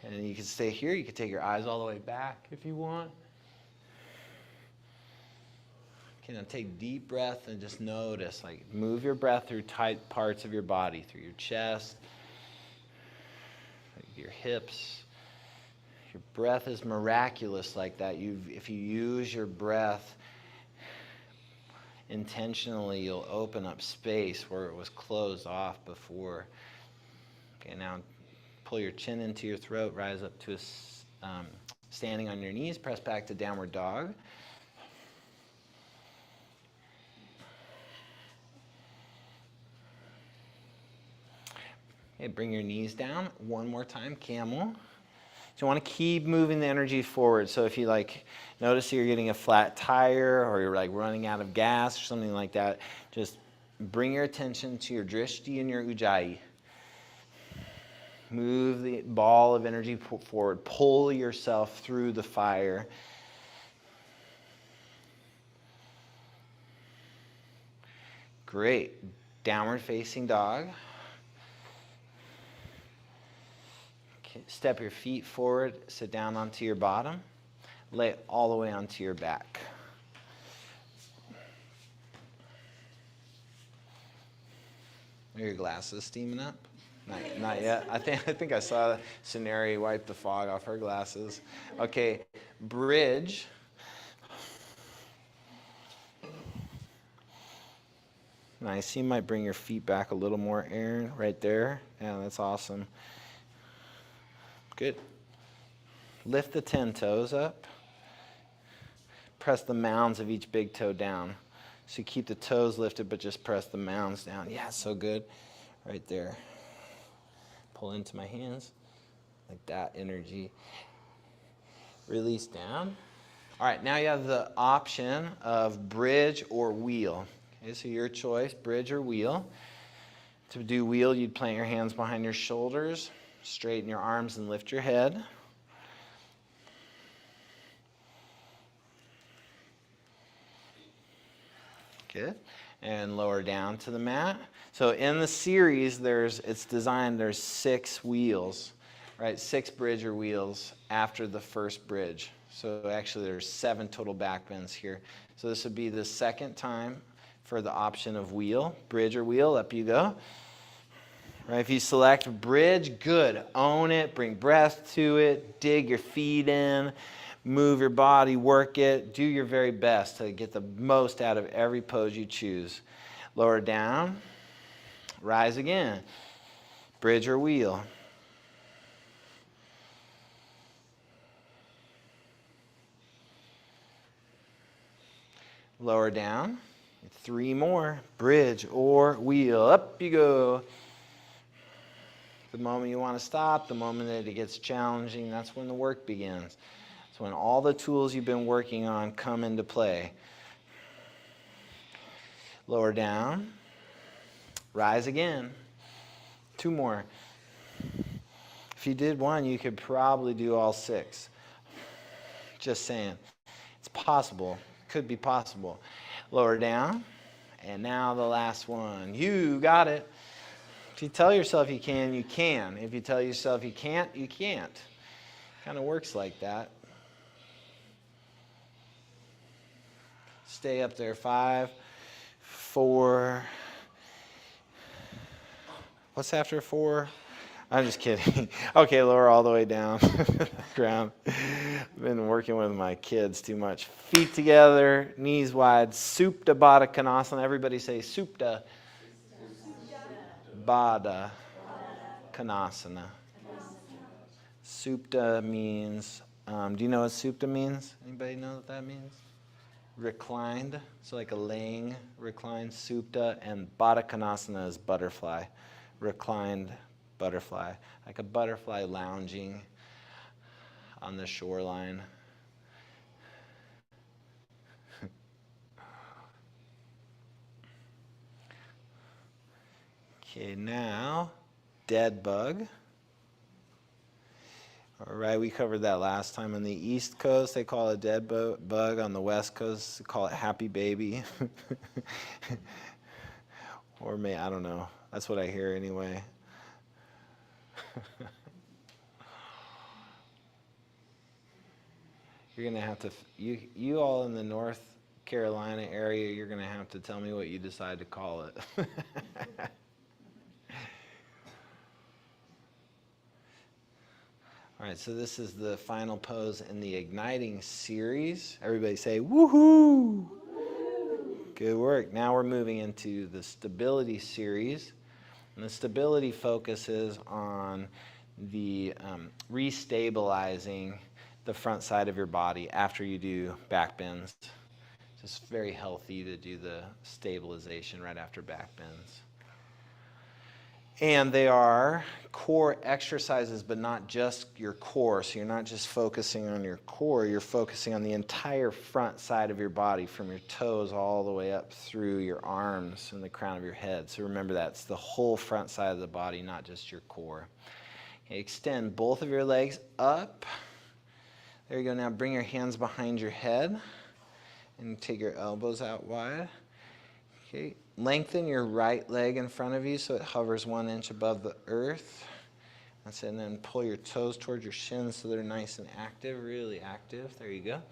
And you can stay here. You can take your eyes all the way back if you want. Okay, now take deep breath and just notice, like move your breath through tight parts of your body, through your chest, like your hips. Your breath is miraculous like that. If you use your breath intentionally, you'll open up space where it was closed off before. Okay, now pull your chin into your throat, rise up to a standing on your knees, press back to downward dog. Okay, bring your knees down one more time, camel. So you want to keep moving the energy forward. So if you notice you're getting a flat tire or you're running out of gas or something like that, just bring your attention to your drishti and your ujjayi. Move the ball of energy forward. Pull yourself through the fire. Great. Downward facing dog. Okay. Step your feet forward. Sit down onto your bottom. Lay it all the way onto your back. Are your glasses steaming up? Not yet. I think I saw Scenario wipe the fog off her glasses. Okay, bridge. Nice. You might bring your feet back a little more, Aaron, right there. Yeah, that's awesome. Good. Lift the 10 toes up. Press the mounds of each big toe down. So you keep the toes lifted, but just press the mounds down. Yeah, so good. Right there. Pull into my hands, like that energy. Release down. All right, now you have the option of bridge or wheel. Okay, so your choice, bridge or wheel. To do wheel, you'd plant your hands behind your shoulders, straighten your arms and lift your head. Good. And lower down to the mat. So in the series, there's 6 wheels, right? 6 bridge or wheels after the first bridge. So actually there's 7 total back bends here. So this would be the second time for the option of wheel. Bridge or wheel, up you go. Right, if you select bridge, good. Own it, bring breath to it, dig your feet in. Move your body, work it, do your very best to get the most out of every pose you choose. Lower down, rise again. Bridge or wheel. Lower down, 3 more. Bridge or wheel. Up you go. The moment you want to stop, the moment that it gets challenging, that's when the work begins. It's when all the tools you've been working on come into play. Lower down. Rise again. 2 more. If you did 1, you could probably do all 6. Just saying. It's possible. Could be possible. Lower down. And now the last one. You got it. If you tell yourself you can, you can. If you tell yourself you can't, you can't. Kind of works like that. Stay up there. 5, 4. What's after 4? I'm just kidding. Okay, lower all the way down to the ground. I've been working with my kids too much. Feet together, knees wide. Supta Baddha Konasana. Everybody say Supta Baddha Konasana. Supta means, do you know what supta means? Anybody know what that means? Reclined. So like a laying, reclined supta. And Baddha Konasana is butterfly. Reclined butterfly, like a butterfly lounging on the shoreline. Okay, now dead bug. All right, we covered that last time. On the East Coast, they call it dead bug. On the West Coast, they call it happy baby. Or I don't know. That's what I hear anyway. You're going to have to, you all in the North Carolina area, you're going to have to tell me what you decide to call it. All right, so this is the final pose in the Igniting series. Everybody say, woohoo! Good work. Now we're moving into the Stability series. And the stability focuses on the restabilizing the front side of your body after you do back bends. It's just very healthy to do the stabilization right after back bends. And they are core exercises, but not just your core. So you're not just focusing on your core, you're focusing on the entire front side of your body, from your toes all the way up through your arms and the crown of your head. So remember that. It's the whole front side of the body, not just your core. Okay, extend both of your legs up. There you go. Now bring your hands behind your head and take your elbows out wide. Okay. Lengthen your right leg in front of you so it hovers 1 inch above the earth. That's it. And then pull your toes towards your shins so they're nice and active, really active. There you go.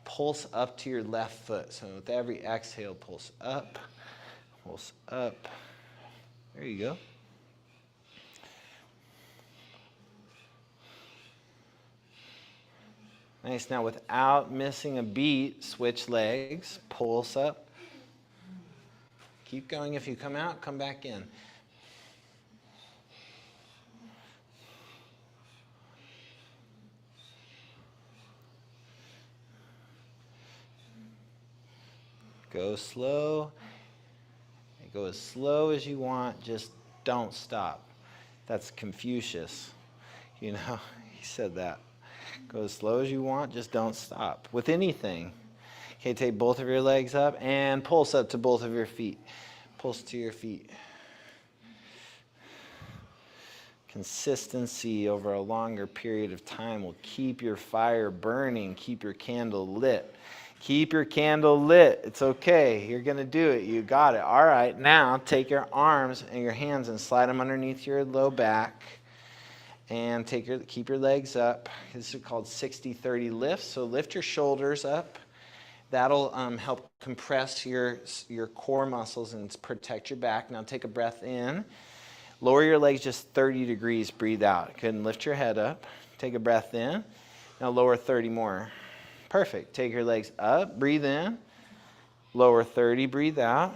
Pulse up to your left foot. So with every exhale, pulse up, pulse up. There you go. Nice. Now without missing a beat, switch legs, pulse up. Keep going. If you come out, come back in. Go slow. Go as slow as you want. Just don't stop. That's Confucius. You know, he said that. Go as slow as you want. Just don't stop with anything. Okay, take both of your legs up and pulse up to both of your feet. Pulse to your feet. Consistency over a longer period of time will keep your fire burning, keep your candle lit. Keep your candle lit. It's okay. You're going to do it. You got it. All right, now take your arms and your hands and slide them underneath your low back. And keep your legs up. This is called 60-30 lifts. So lift your shoulders up. That'll help compress your core muscles and protect your back. Now take a breath in. Lower your legs just 30 degrees. Breathe out. Good. And lift your head up. Take a breath in. Now lower 30 more. Perfect. Take your legs up. Breathe in. Lower 30. Breathe out.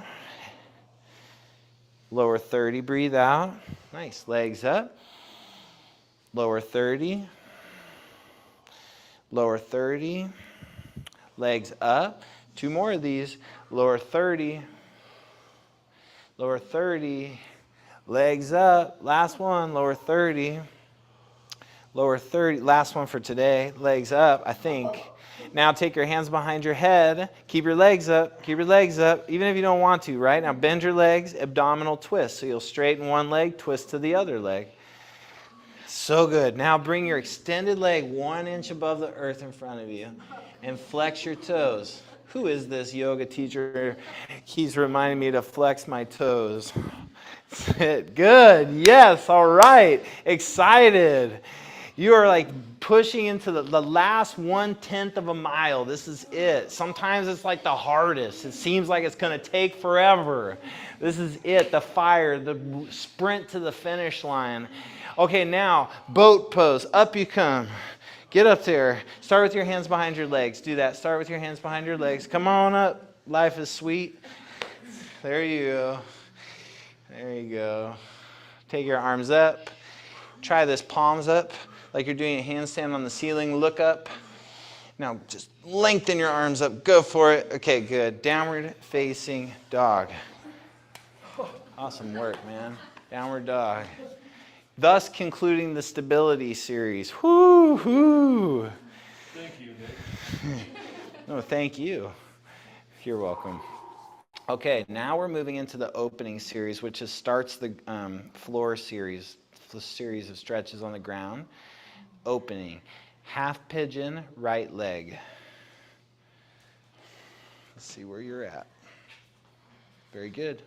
Lower 30. Breathe out. Nice. Legs up. Lower 30. Lower 30. Legs up. 2 more of these. Lower 30. Lower 30. Legs up. Last one. Lower 30. Lower 30. Last one for today. Legs up, I think. Now take your hands behind your head. Keep your legs up. Keep your legs up, even if you don't want to, right? Now bend your legs, abdominal twist. So you'll straighten one leg, twist to the other leg. So good. Now bring your extended leg 1 inch above the earth in front of you and flex your toes. Who is this yoga teacher? He's reminding me to flex my toes. Good. Yes. All right. Excited. You are like pushing into the last 1/10 of a mile. This is it. Sometimes it's like the hardest. It seems like it's going to take forever. This is it. The fire, the sprint to the finish line. Okay, now boat pose. Up you come. Get up there. Start with your hands behind your legs. Do that. Start with your hands behind your legs. Come on up. Life is sweet. There you go. There you go. Take your arms up. Try this, palms up, like you're doing a handstand on the ceiling. Look up. Now just lengthen your arms up. Go for it. Okay, good. Downward facing dog. Awesome work, man. Downward dog. Thus concluding the stability series. Whoo, whoo. Thank you, Nick. No, thank you. You're welcome. Okay, now we're moving into the opening series, which starts the floor series, the series of stretches on the ground. Opening. Half pigeon, right leg. Let's see where you're at. Very good.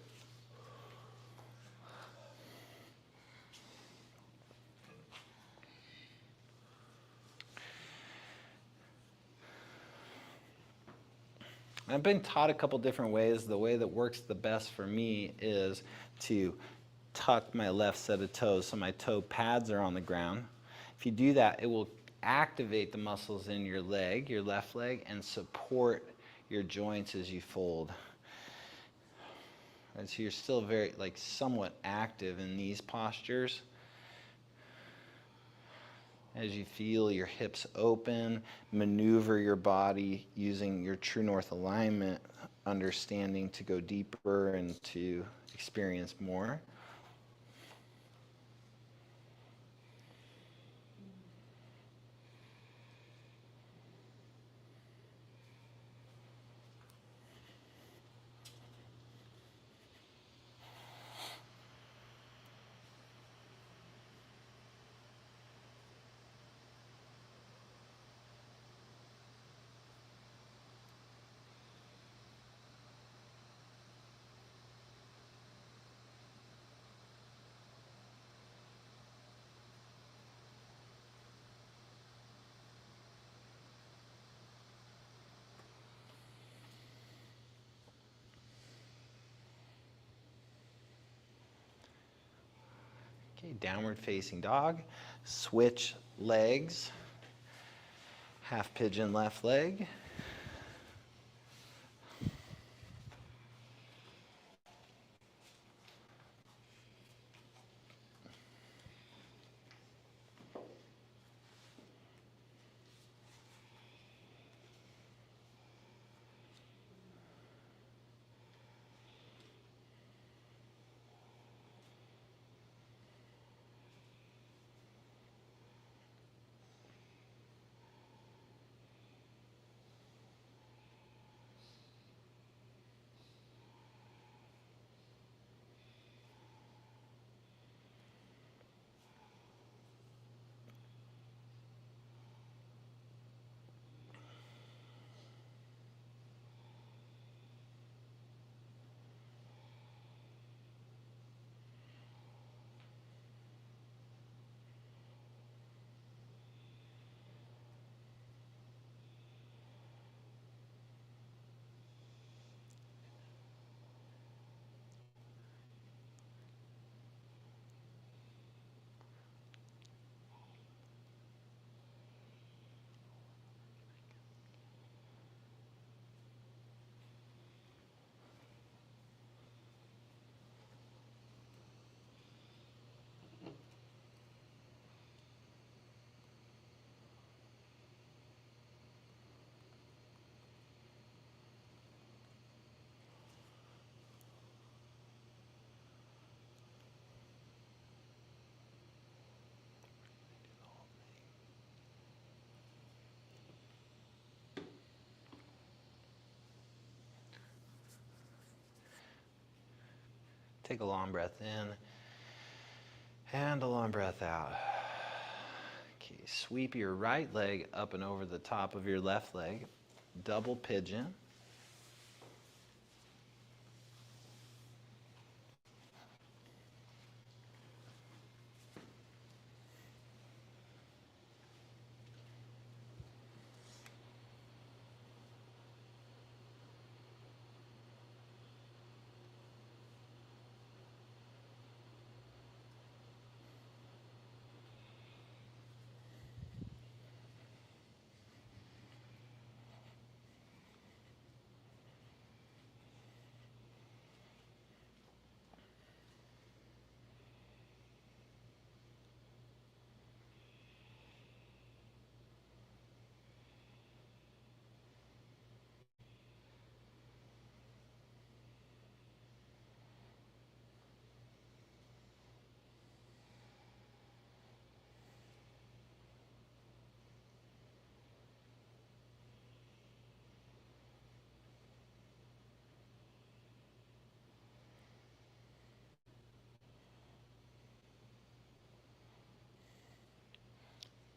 I've been taught a couple different ways. The way that works the best for me is to tuck my left set of toes so my toe pads are on the ground. If you do that, it will activate the muscles in your leg, your left leg, and support your joints as you fold. And so you're still very, somewhat active in these postures. As you feel your hips open, maneuver your body using your true north alignment, understanding to go deeper and to experience more. Okay, downward facing dog. Switch legs. Half pigeon left leg. Take a long breath in and a long breath out. Okay, sweep your right leg up and over the top of your left leg. Double pigeon.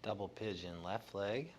Double pigeon left leg.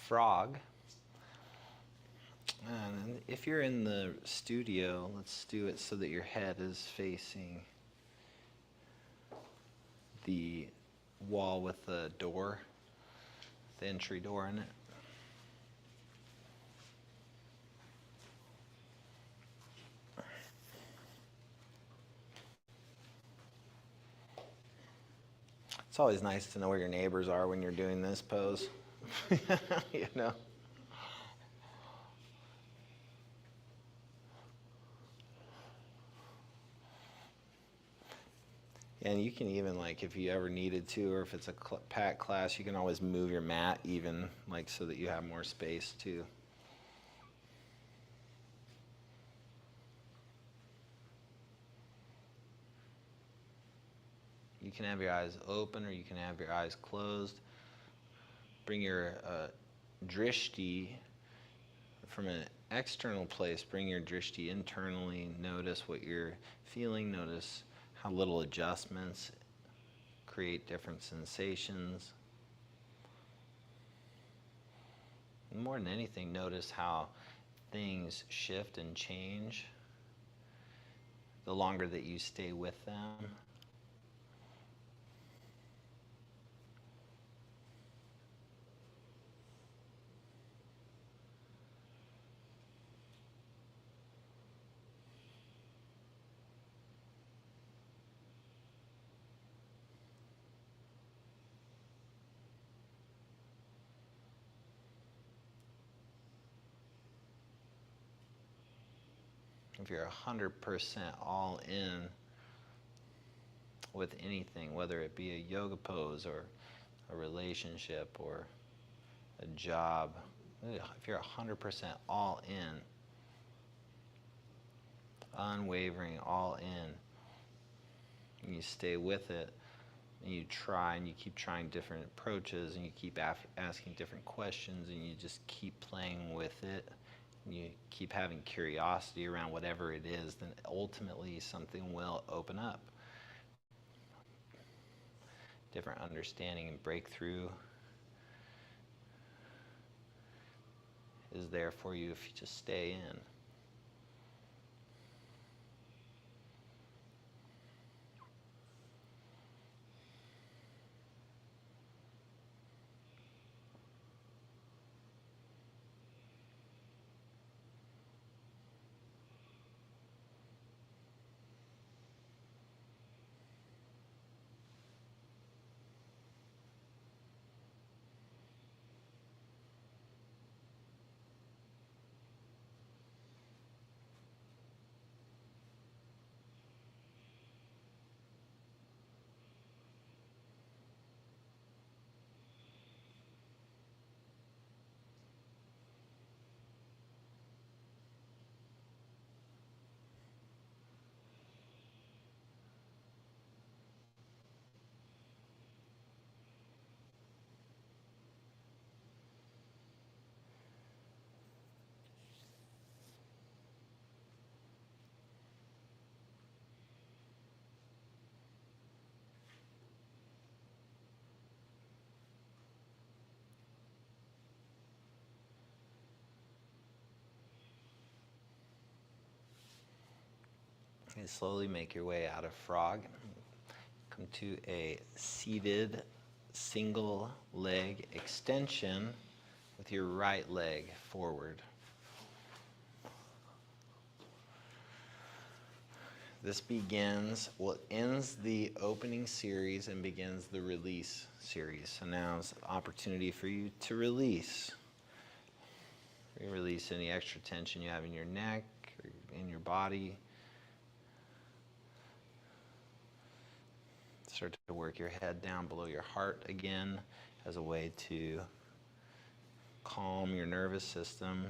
Frog. And if you're in the studio, let's do it so that your head is facing the wall with the door, the entry door in it. It's always nice to know where your neighbors are when you're doing this pose. You know. And you can even, like, if you ever needed to, or if it's a packed class, you can always move your mat even, like, so that you have more space too. You can have your eyes open or you can have your eyes closed. Bring your drishti from an external place, bring your drishti internally. Notice what you're feeling. Notice how little adjustments create different sensations. And more than anything, notice how things shift and change the longer that you stay with them. If you're 100% all in with anything, whether it be a yoga pose or a relationship or a job, if you're 100% all in, unwavering, all in. And you stay with it, and you try, and you keep trying different approaches, and you keep asking different questions, and you just keep playing with it. And you keep having curiosity around whatever it is, then ultimately something will open up. Different understanding and breakthrough is there for you if you just stay in. And slowly make your way out of frog. Come to a seated single leg extension with your right leg forward. This ends the opening series and begins the release series. So now is the opportunity for you to release. Release any extra tension you have in your neck or in your body. Start to work your head down below your heart again as a way to calm your nervous system.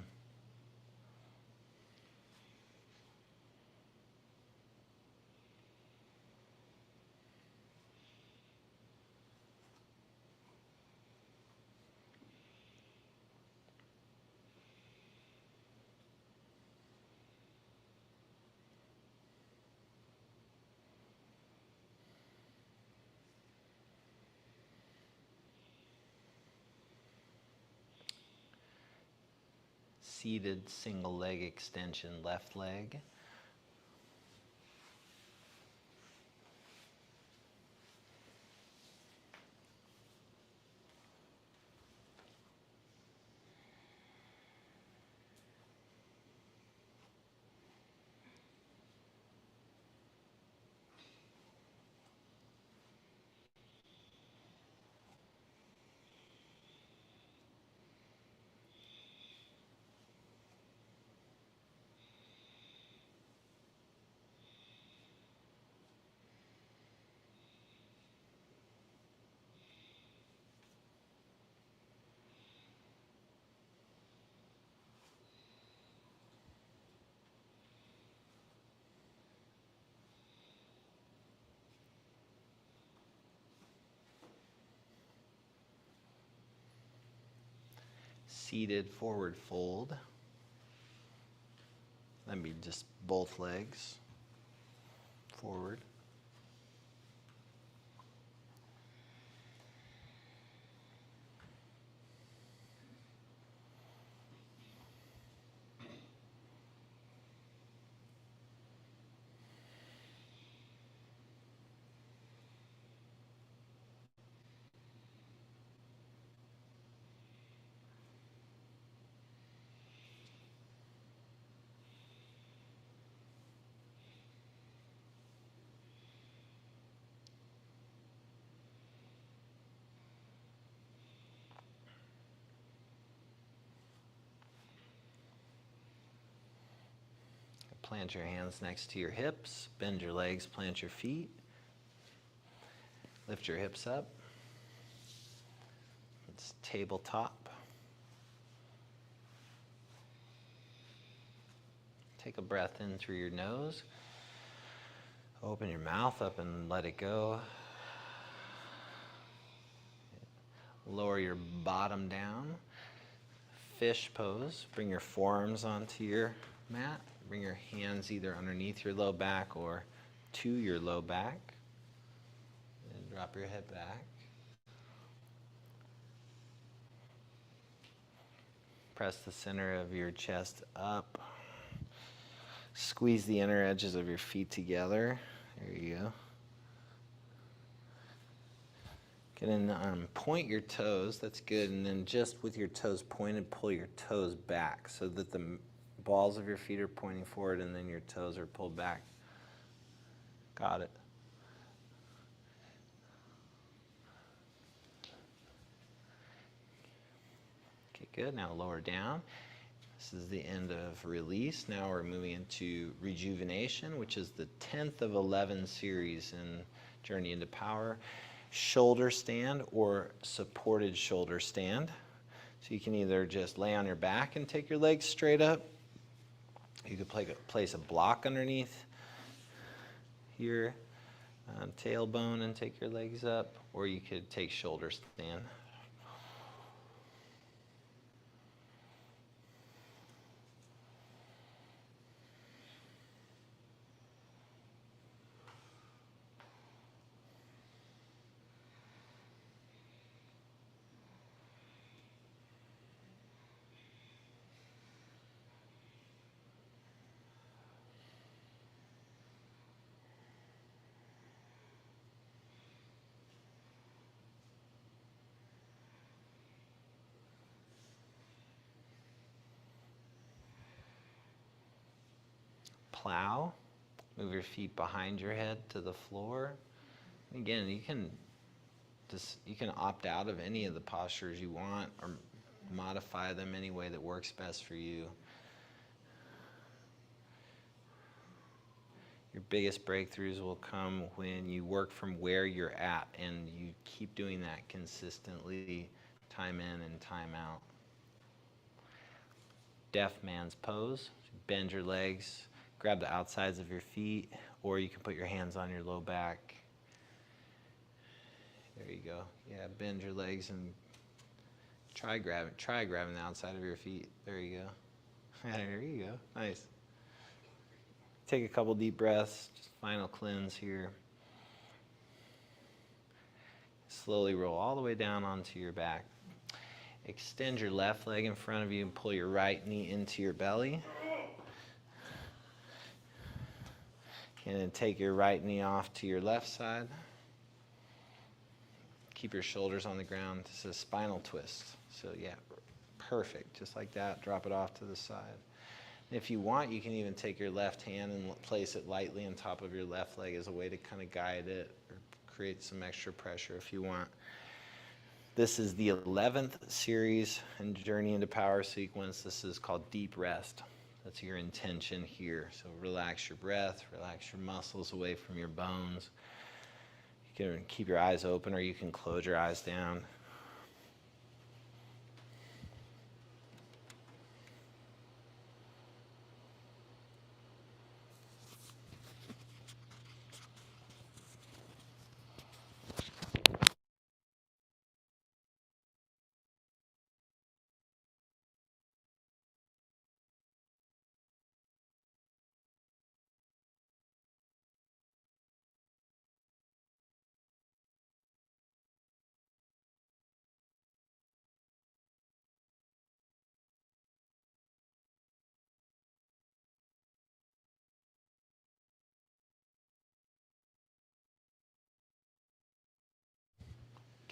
Seated single leg extension, left leg. Seated forward fold. That'd be just both legs forward. Plant your hands next to your hips, bend your legs, plant your feet. Lift your hips up. It's tabletop. take a breath in through your nose. Open your mouth up and let it go. Lower your bottom down. Fish pose. Bring your forearms onto your mat. Bring your hands either underneath your low back or to your low back. And drop your head back. Press the center of your chest up. Squeeze the inner edges of your feet together. There you go. And then point your toes, that's good, and then just with your toes pointed, pull your toes back so that the balls of your feet are pointing forward and then your toes are pulled back. Got it. Okay, good. Now lower down. This is the end of release. Now we're moving into rejuvenation, which is the 10th of 11 series in Journey into Power. Shoulder stand or supported shoulder stand. So you can either just lay on your back and take your legs straight up. You could place a block underneath your tailbone and take your legs up, or you could take shoulder stand. Plow. Move your feet behind your head to the floor. And again, you can opt out of any of the postures you want or modify them any way that works best for you. Your biggest breakthroughs will come when you work from where you're at and you keep doing that consistently, time in and time out. Deaf man's pose. Bend your legs. Grab the outsides of your feet, or you can put your hands on your low back. There you go. Yeah, bend your legs and try grabbing the outside of your feet. There you go. There you go. Nice. Take a couple deep breaths. Just final cleanse here. Slowly roll all the way down onto your back. Extend your left leg in front of you and pull your right knee into your belly. And then take your right knee off to your left side. Keep your shoulders on the ground. This is a spinal twist. So yeah, perfect. Just like that, drop it off to the side. And if you want, you can even take your left hand and place it lightly on top of your left leg as a way to kind of guide it or create some extra pressure if you want. This is the 11th series in Journey into Power sequence. This is called Deep Rest. That's your intention here. So relax your breath, relax your muscles away from your bones. You can keep your eyes open or you can close your eyes down.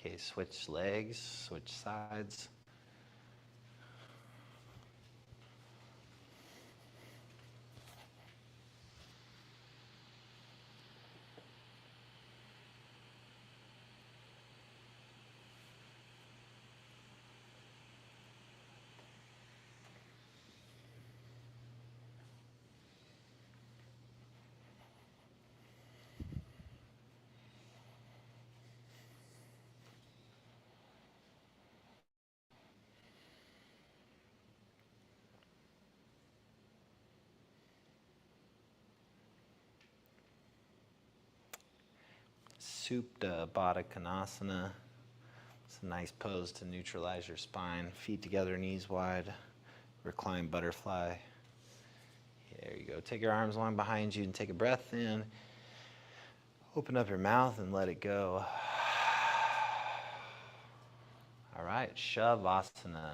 Okay, switch legs, switch sides. Supta Baddha Konasana. It's a nice pose to neutralize your spine. Feet together, knees wide. Recline butterfly. There you go. Take your arms along behind you and take a breath in. Open up your mouth and let it go. All right, Shavasana.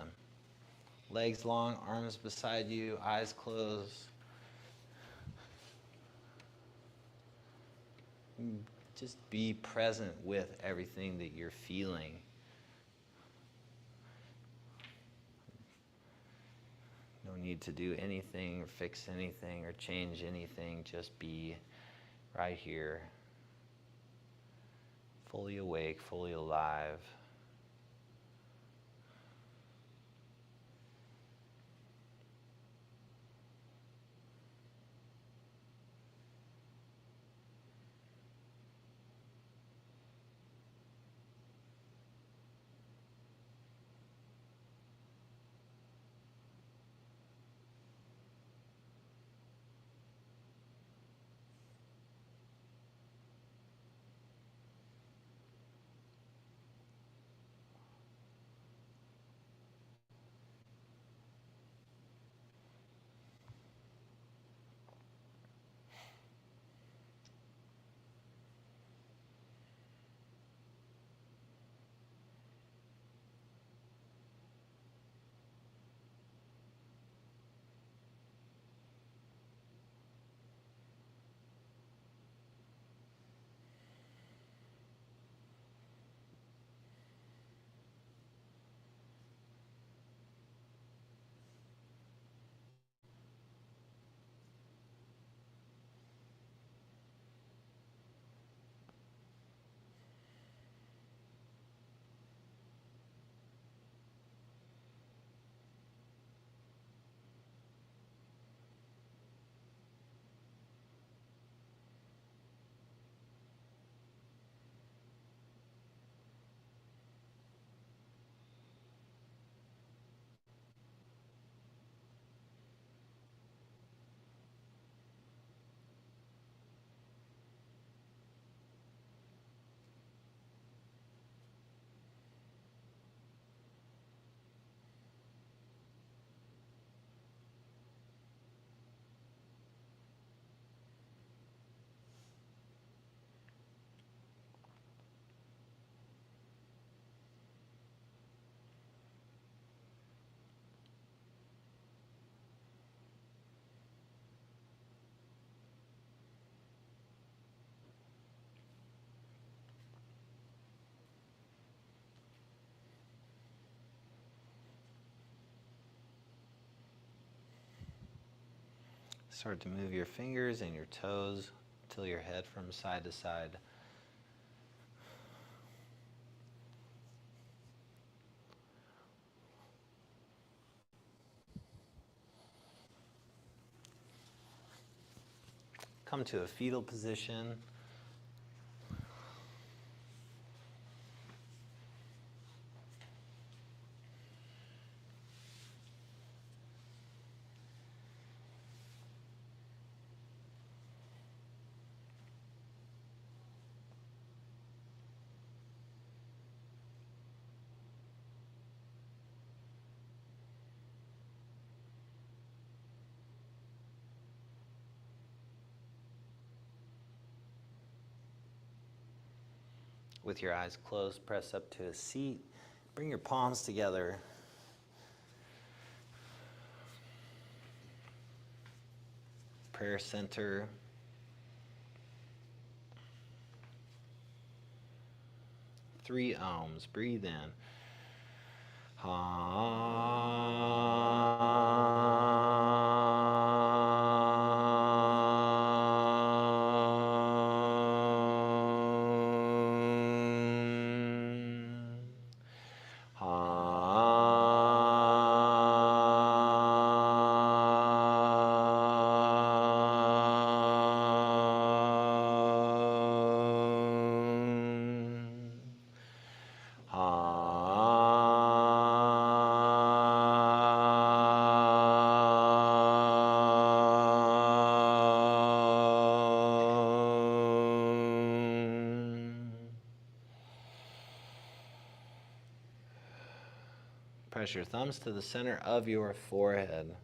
Legs long, arms beside you, eyes closed. Just be present with everything that you're feeling. No need to do anything or fix anything or change anything. Just be right here. Fully awake, fully alive. Start to move your fingers and your toes till your head from side to side. Come to a fetal position. With your eyes closed, press up to a seat. Bring your palms together. Prayer center. Three ohms. Breathe in. Press your thumbs to the center of your forehead.